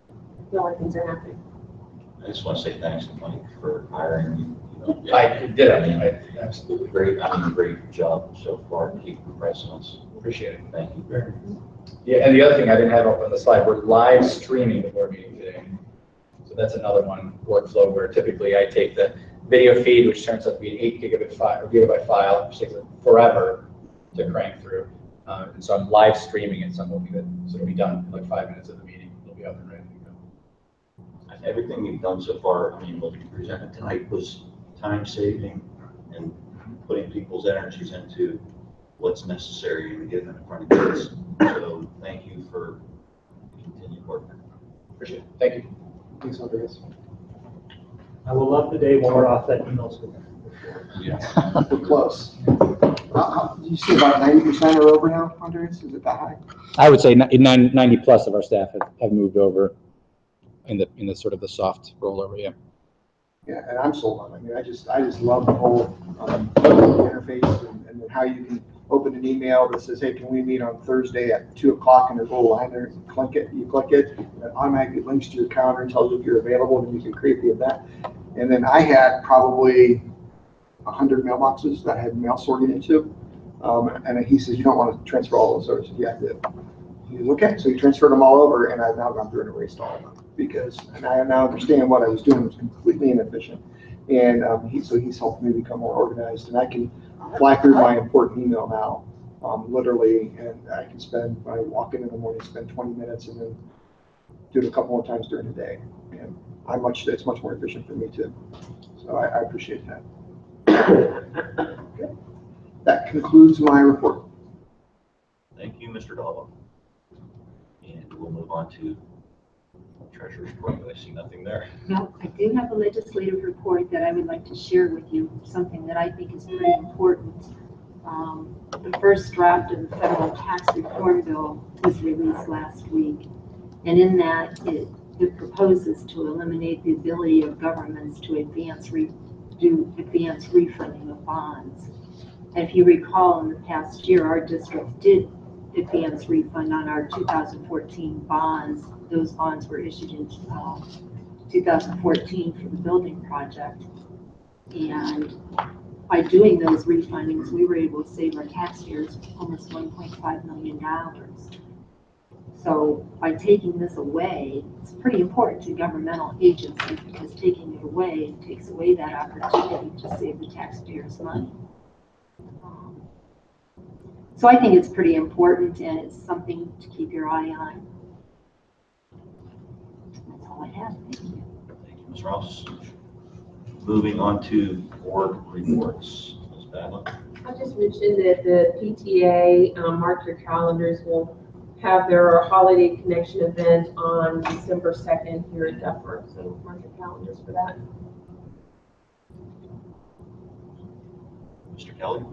I feel like things are happening. I just want to say thanks to Mike for hiring me. I did. Absolutely. Great job so far. Keep impressing us. Appreciate it. Thank you very much. Yeah, and the other thing I didn't have up on the slide, we're live streaming the board meeting today. So that's another one workflow where typically I take the video feed, which turns out to be an 8 gigabit file or gigabyte file, which takes forever to crank through. And so I'm live streaming it, so I'm hoping that it'll be done in like 5 minutes of the meeting. It'll be up and ready to go. Everything you've done so far, I mean, what you presented tonight was time saving and putting people's energies into what's necessary to get them in front of kids. So thank you for continued work. Appreciate it. Thank you. Thanks, Andreas. I will love the day when we're off that email school. Yeah. We're close. You say about 90% are over now, Andreas? Is it that high? I would say 90 plus of our staff have moved over in the sort of the soft rollover, yeah. Yeah, and I'm sold on it. I mean, I just love the whole interface and how you can open an email that says, hey, can we meet on Thursday at 2 o'clock, and there's a little line there, you click it, and it automatically links to your calendar and tells you if you're available, and you can create the event. And then I had probably 100 mailboxes that I had mail sorting into, and he says, you don't want to transfer all those over. I said, yeah, I did. he was okay. So he transferred them all over, and I've now gone through and erased all of them and I now understand what I was doing was completely inefficient. And he's helped me become more organized, and I can fly through my important email now, literally, and I can when I walk in the morning, spend 20 minutes and then do it a couple more times during the day. And it's much more efficient for me too. So I appreciate that. Okay. That concludes my report. Thank you, Mr. Dalba. And we'll move on to Treasurer's report. I see nothing there. Well, I do have a legislative report that I would like to share with you, something that I think is pretty important. The first draft of the federal tax reform bill was released last week. And in that, it proposes to eliminate the ability of governments to do advance refunding of bonds. And if you recall, in the past year, our district did advance refund on our 2014 bonds. Those bonds were issued in 2014 for the building project. And by doing those refundings, we were able to save our taxpayers almost $1.5 million. So by taking this away, it's pretty important to governmental agencies, because taking it away takes away that opportunity to save the taxpayers money. So I think it's pretty important, and it's something to keep your eye on. That's all I have. Thank you. Thank you, Ms. Ross. Moving on to board reports. Ms. Badla. I just mentioned that the PTA, mark your calendars, will have their holiday connection event on December 2nd here at Duffer. So mark your calendars for that. Mr. Kelly.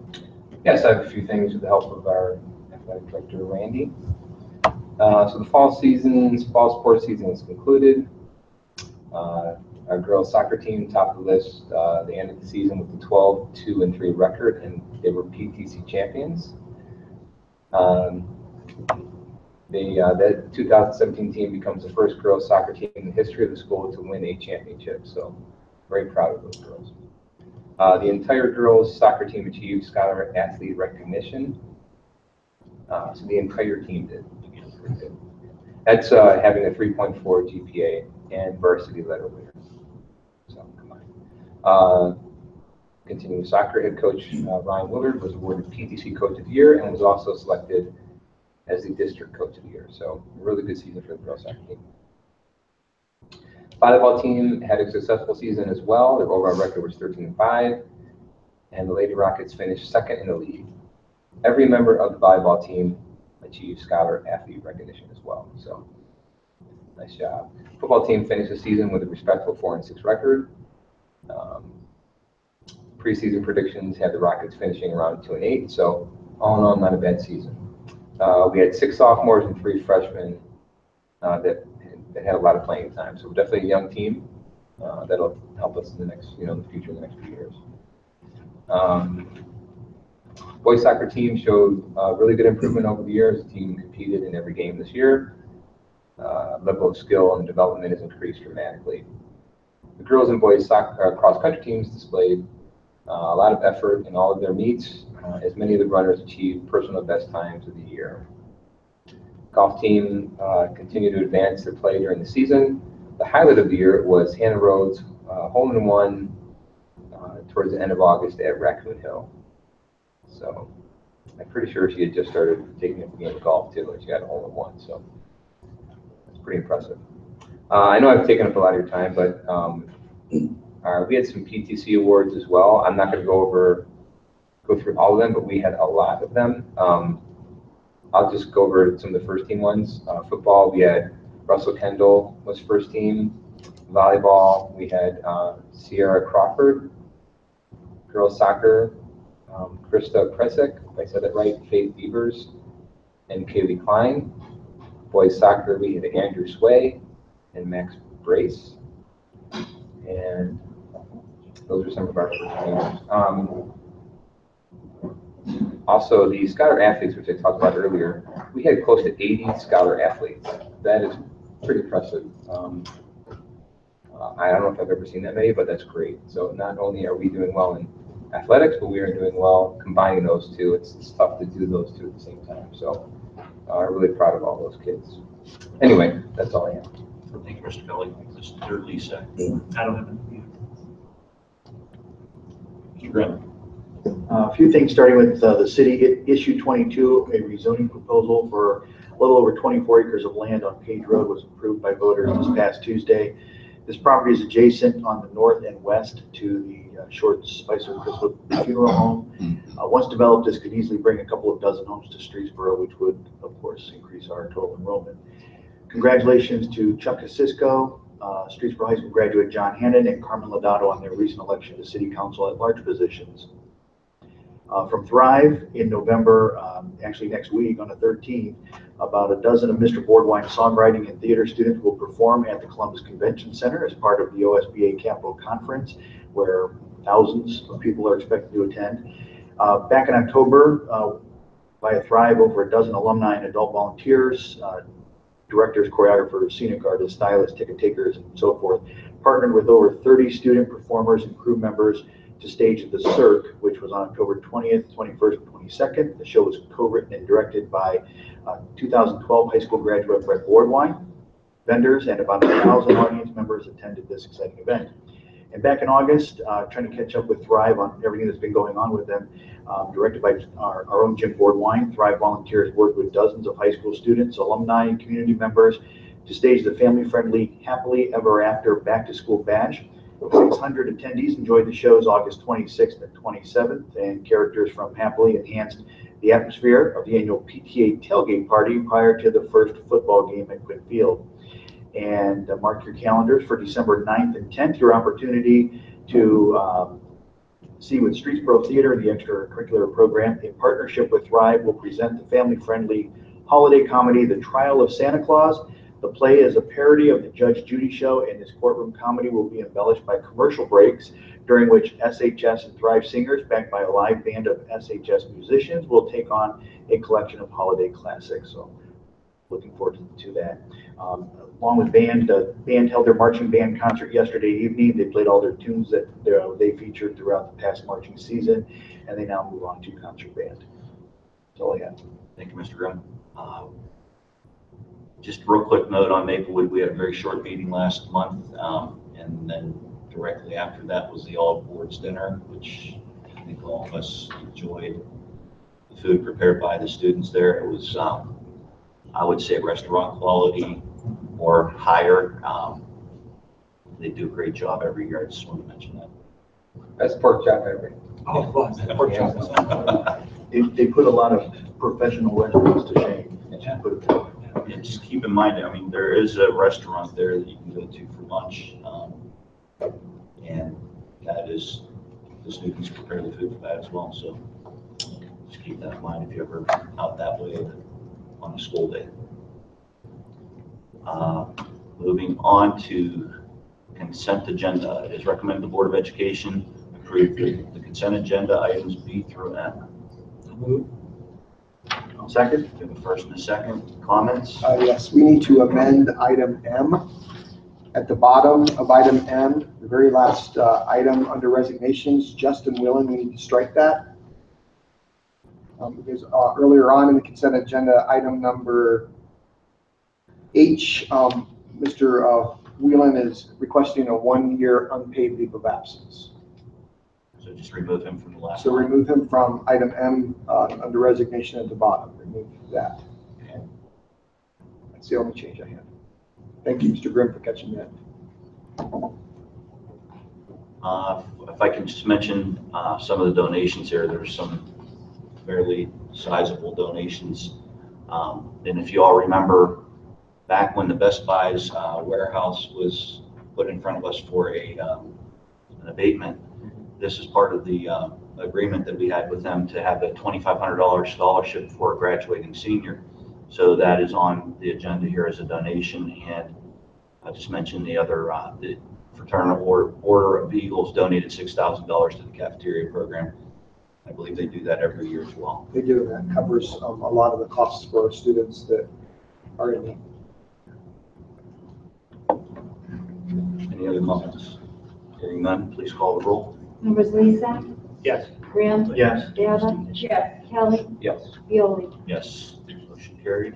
Yes, I have a few things with the help of our athletic director, Randy. So the fall sports season is concluded. Our girls soccer team topped the list. They ended the season with a 12-2-3 record, and they were PTC champions. That 2017 team becomes the first girls soccer team in the history of the school to win a championship. So very proud of those girls. The entire girls soccer team achieved scholar athlete recognition. So the entire team did. That's having a 3.4 GPA and varsity letter winners. So come on. Continuing soccer head coach Ryan Willard was awarded PTC Coach of the Year and was also selected as the district coach of the year. So a really good season for the girls soccer team. Volleyball team had a successful season as well. Their overall record was 13-5, and the Lady Rockets finished second in the league. Every member of the volleyball team achieved scholar athlete recognition as well. So nice job. Football team finished the season with a respectful 4-6 record. Preseason predictions had the Rockets finishing around 2-8. So all in all, not a bad season. We had 6 sophomores and 3 freshmen that had a lot of playing time. So we're definitely a young team that'll help us in the next, in the future, in the next few years. Boys soccer team showed really good improvement over the years. The team competed in every game this year. Level of skill and development has increased dramatically. The girls and boys soccer cross-country teams displayed a lot of effort in all of their meets, as many of the runners achieved personal best times of the year. Golf team continued to advance their play during the season. The highlight of the year was Hannah Rhodes' hole-in-one towards the end of August at Raccoon Hill. So I'm pretty sure she had just started taking up the game of golf too, and she got a hole-in-one. So it's pretty impressive. I know I've taken up a lot of your time, but we had some PTC awards as well. I'm not going to go through all of them, but we had a lot of them. I'll just go over some of the first team ones. Football, we had Russell Kendall was first team. Volleyball, we had Sierra Crawford. Girls soccer, Krista Presek, if I said that right, Faith Beavers, and Kaylee Klein. Boys soccer, we had Andrew Sway and Max Brace. And those are some of our first teams. Also, the scholar athletes, which I talked about earlier, we had close to 80 scholar athletes. That is pretty impressive. I don't know if I've ever seen that many, but that's great. So not only are we doing well in athletics, but we are doing well combining those two. It's tough to do those two at the same time. So Really proud of all those kids. Anyway, that's all I have. Thank you, Mr. Kelly. Mr. Lisa. I don't have any. Mr. Grimm. A few things, starting with the city issue 22, a rezoning proposal for a little over 24 acres of land on Page Road was approved by voters this past Tuesday. This property is adjacent on the north and west to the Short Spicer Crystal Funeral Home. Once developed, this could easily bring a couple of dozen homes to Streetsboro, which would, of course, increase our total enrollment. Congratulations to Chuck Casisco, Streetsboro High School graduate John Hannon, and Carmen Lodato on their recent election to City Council at large positions. From Thrive in November, actually next week on the 13th, about a dozen of Mr. Boardwine songwriting and theater students will perform at the Columbus Convention Center as part of the OSBA Capital Conference, where thousands of people are expected to attend. Back in October, via Thrive, over a dozen alumni and adult volunteers, directors, choreographers, scenic artists, stylists, ticket takers, and so forth, partnered with over 30 student performers and crew members to stage the Cirque, which was on October 20th, 21st, and 22nd. The show was co-written and directed by 2012 high school graduate Brett Boardwine. Vendors and about 1,000 audience members attended this exciting event. And back in August, trying to catch up with Thrive on everything that's been going on with them, directed by our own Jim Boardwine, Thrive volunteers worked with dozens of high school students, alumni, and community members to stage the family-friendly Happily Ever After Back to School Bash. 600 attendees enjoyed the shows August 26th and 27th, and characters from Happily enhanced the atmosphere of the annual PTA tailgate party prior to the first football game at Quinn Field. And mark your calendars for December 9th and 10th, your opportunity to see with Streetsboro Theater, the extracurricular program, in partnership with Thrive, will present the family-friendly holiday comedy, The Trial of Santa Claus. The play is a parody of the Judge Judy show, and this courtroom comedy will be embellished by commercial breaks, during which SHS and Thrive singers, backed by a live band of SHS musicians, will take on a collection of holiday classics. So, looking forward to that. Along with band, the band held their marching band concert yesterday evening. They played all their tunes that they featured throughout the past marching season, and they now move on to concert band. That's all I have. Thank you, Mr. Grimm. Just a real quick note on Maplewood, we had a very short meeting last month, and then directly after that was the all boards dinner, which I think all of us enjoyed. The food prepared by the students there, it was, I would say, restaurant quality or higher. They do a great job every year. I just want to mention that. That's pork chop every. Oh, it was. Pork chop. They put a lot of professional restaurants to shame. Yeah. Put it that way. And just keep in mind, I mean, there is a restaurant there that you can go to for lunch. And that is, the students prepare the food for that as well. So just keep that in mind if you're ever out that way on a school day. Moving on to consent agenda. It is recommended the Board of Education approve the consent agenda items B through M. Second? We have a first and a second. Comments? Yes, we need to amend item M. At the bottom of item M, the very last item under resignations, Justin Willen, we need to strike that. Because earlier on in the consent agenda, item number H, Mr. Whelan is requesting a 1-year unpaid leave of absence. So just remove him from the last So line. remove him from item M under resignation at the bottom. Remove that. Okay. That's the only change I have. Thank you, Mr. Grimm, for catching that. If I can just mention some of the donations here, there's some fairly sizable donations. And if you all remember, back when the Best Buy's warehouse was put in front of us for an abatement, this is part of the agreement that we had with them to have a $2,500 scholarship for a graduating senior. So that is on the agenda here as a donation. And I just mentioned the other, the Fraternal Order of Eagles donated $6,000 to the cafeteria program. I believe they do that every year as well. They do, and that covers a lot of the costs for our students that are in need. Any other comments? Hearing none, please call the roll. Members Lisa? Yes. Grimm? Yes. Gaba? Yes. Kelly? Yes. Violi? Yes, motion carried.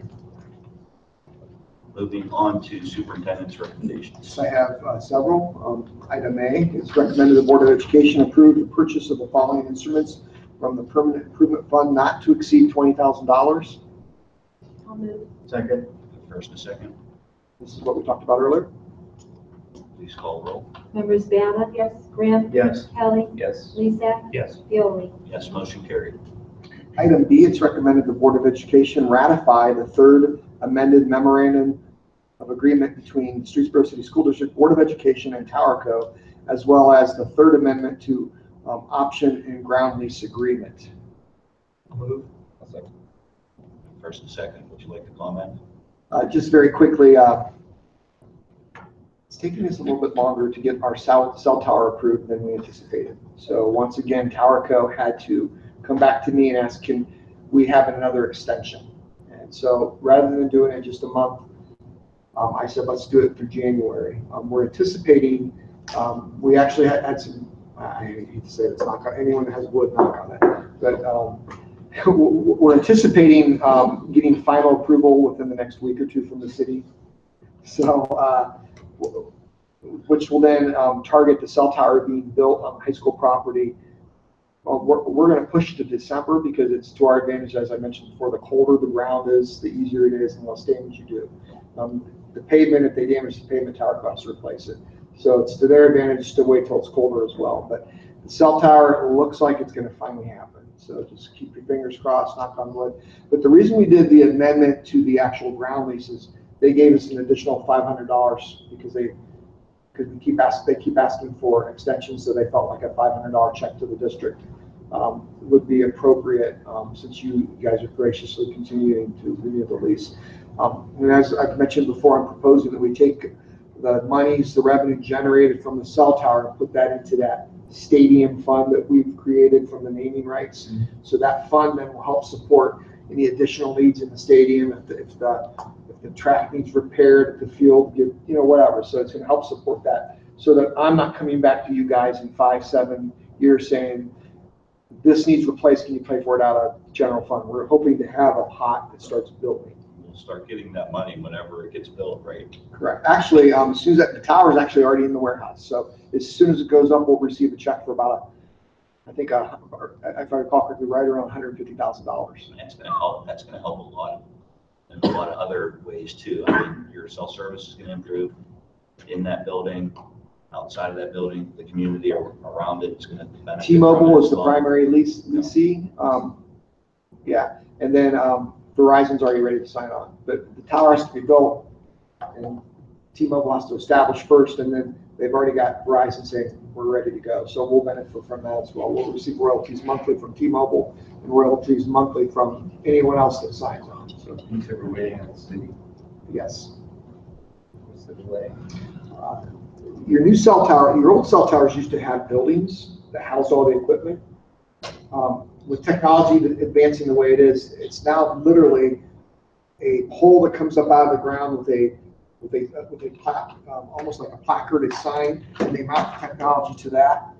Moving on to superintendent's recommendations. I have several. Item A, it's recommended the Board of Education approve the purchase of the following instruments from the Permanent Improvement Fund not to exceed $20,000. I'll move. Second. First and second, This is what we talked about earlier. please call roll. Members Bama? Yes. Graham? Yes. Kelly? Yes. Lezak? Yes. Pioli? Yes, motion carried. Item B, it's recommended the Board of Education ratify the third amended memorandum of agreement between Streetsboro City School District Board of Education and Towerco, as well as the third amendment to option and ground lease agreement. I'll move. I'll second. First and second, would you like to comment? Just very quickly, it's taking us a little bit longer to get our cell tower approved than we anticipated. So once again, Towerco had to come back to me and ask, can we have another extension? And so rather than doing it just a month, I said, let's do it through January. We're anticipating, we actually had some, I hate to say it, it's not, anyone that has wood, knock on it, but we're anticipating getting final approval within the next week or two from the city. So, which will then target the cell tower being built on high school property. We're going to push to December because it's to our advantage, as I mentioned before. The colder the ground is, the easier it is, and less damage you do. The pavement, if they damage the pavement, tower costs to replace it. So it's to their advantage to wait till it's colder as well. But the cell tower looks like it's going to finally happen. So just keep your fingers crossed, knock on wood. But the reason we did the amendment to the actual ground leases, they gave us an additional $500 because they keep asking for extensions, so they felt like a $500 check to the district would be appropriate since you guys are graciously continuing to renew the lease. And as I've mentioned before, I'm proposing that we take the monies, the revenue generated from the cell tower, and put that into that stadium fund that we've created from the naming rights. Mm-hmm. So that fund then will help support any additional needs in the stadium, if the track needs repaired, if the field, whatever. So it's going to help support that, so that I'm not coming back to you guys in 5-7 years saying, this needs replaced, can you pay for it out of general fund? We're hoping to have a pot that starts building. We'll start getting that money whenever it gets built, right? Correct. Actually, as soon as the tower is actually already in the warehouse. So as soon as it goes up, we'll receive a check for about, if I recall correctly, right around $150,000. That's going to help. That's going to help a lot in a lot of other ways too. I mean, your cell service is going to improve in that building, outside of that building, the community around it is going to benefit. T-Mobile is the primary leasee. Yeah, and then Verizon's already ready to sign on, but the tower has to be built, and T-Mobile has to establish first, and then they've already got Verizon saying we're ready to go. So we'll benefit from that as well. We'll receive royalties monthly from T-Mobile and royalties monthly from anyone else that signs on. So You said we're waiting on the city. yes. What's the delay? Your new cell tower, your old cell towers used to have buildings that housed all the equipment. With technology advancing the way it is, it's now literally a pole that comes up out of the ground with a plaque, almost like a placarded sign, and they mount technology to that.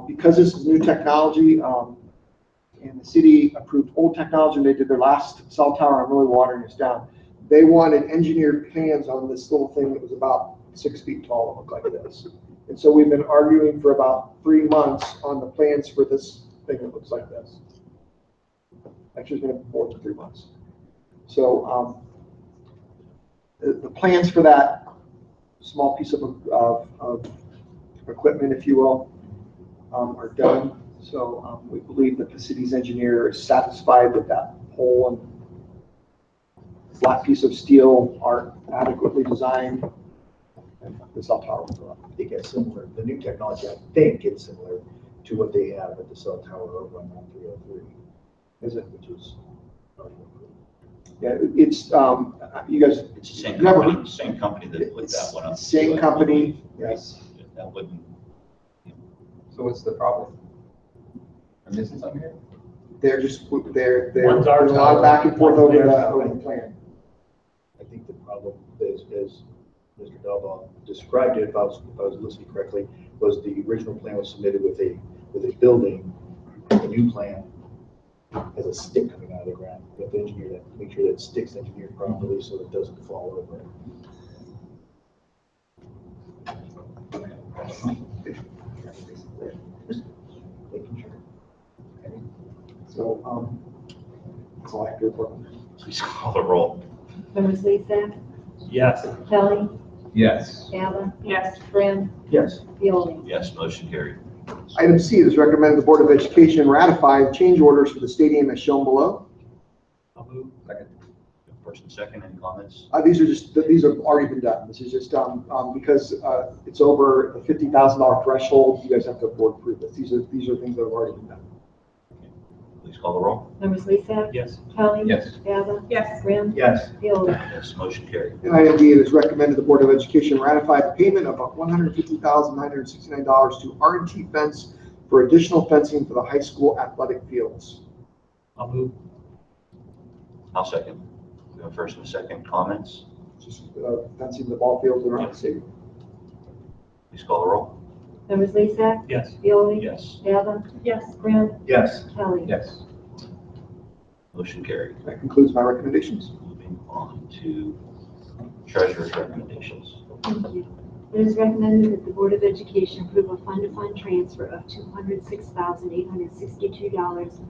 Because this is new technology, and the city approved old technology, and they did their last cell tower, I'm really watering this down. They wanted engineered plans on this little thing that was about 6 feet tall, it looked like this. And so we've been arguing for about 3 months on the plans for this thing that looks like this. Actually, it's been more than 3 months. So the plans for that small piece of equipment, if you will, are done. So we believe that the city's engineer is satisfied with that pole and flat piece of steel are adequately designed. And the cell tower will go up. I think it's similar. The new technology, I think it's similar to what they have at the cell tower over on 303. Is it? Which is yeah, it's you guys. It's the same never company. Same company that put that one up. Same company. Yes. That wouldn't. So what's the problem? I'm missing something here? They're there's One's a our lot of back and forth over tower, the plan. I think the problem is, as Mr. Delbaugh described it, if I was listening correctly, was the original plan was submitted with a building, a new plan, has a stick coming out of the ground. You have to engineer that, make sure that stick's engineered properly so that it doesn't fall over. Just making sure. So, that's all I have to report on that. Please call the roll. Members Lezak, Yes. Kelly, Yes. Bava, Yes. Graham, Yes. Pioli. Yes, motion carried. Item C, it is recommended the Board of Education ratify change orders for the stadium as shown below. I'll move. Second. First and second, any comments? These have already been done. This is just, because, it's over the $50,000 threshold, you guys have to board approve this. These are things that have already been done. Please call the roll. Members Lezak, Yes. Kelly. Yes. Bava, Yes. Graham, Yes. Pioli. Yes, motion carried. And item D, it is recommended the Board of Education ratify the payment of $150,969 to R&T Fence for additional fencing for the high school athletic fields. I'll move. I'll second. We have a first and a second, comments? Just fencing the ball fields around the stadium. Please call the roll. Members Lezak, Yes. Pioli. Yes, Bava, Yes. Graham, Yes. Kelly. Yes. motion carried. That concludes my recommendations. Moving on to treasurer's recommendations. Thank you. It is recommended that the Board of Education approve a fund-to-fund transfer of $206,862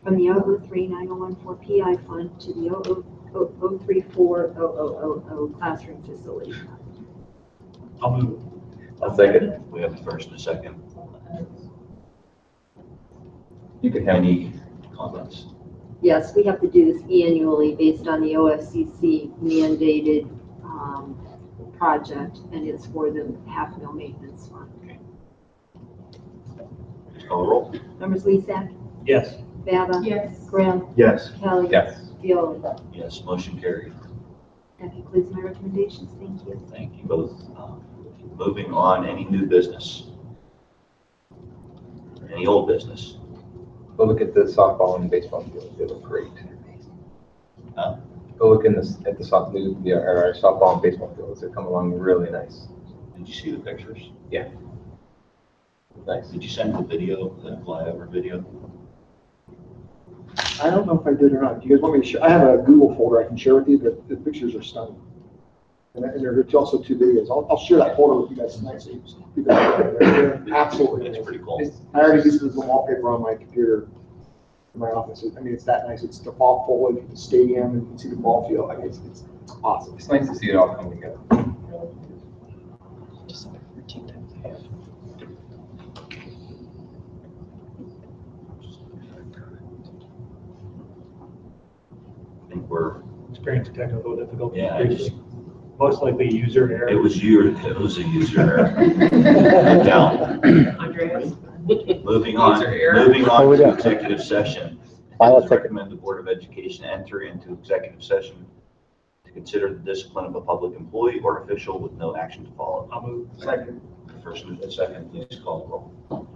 from the 003-9014 PI fund to the 0034000 classroom facility. I'll move. I'll second. We have a first and a second. You can have Any comments? Yes, we have to do this annually based on the OFCC mandated project, and it's for the half-mil maintenance fund. Please call the roll. Members Lezak, Yes. Bava, Yes. Graham, Yes. Kelly. Yes. Pioli. Yes, motion carried. That concludes my recommendations. Thank you. Thank you both. Moving on, any new business? Any old business? Go look at the softball and baseball field. They look great. Huh? Go look at the our softball and baseball fields. They come along really nice. Did you see the pictures? Yeah. Nice. Did you send the video, the flyover video? I don't know if I did or not. Do you guys want me to share? I have a Google folder I can share with you. The pictures are stunning. And there are also 2 videos. I'll share that folder with you guys tonight so you can they're absolutely It's amazing. pretty cool. I already used it as a wallpaper on my computer in my office. I mean, it's that nice. It's the fall foliage of the stadium, and you can see the ball field. I mean, it's awesome. It's nice to see it all come together. I think we're, Experiencing technical difficulties. yeah, Most likely user error. it was a user error. No doubt. Andreas? Moving on User error. to executive session. I'll It is take it. recommend the Board of Education enter into executive session to consider the discipline of a public employee or official with no action to follow. I'll move. Second. First and second, please call the roll.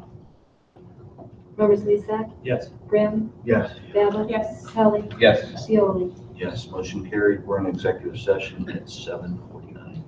Members Lezak, Yes. Graham, Yes. Bava. Yes. Kelly. Yes. Pioli. Yes, motion carried. We're in executive session at 7:49.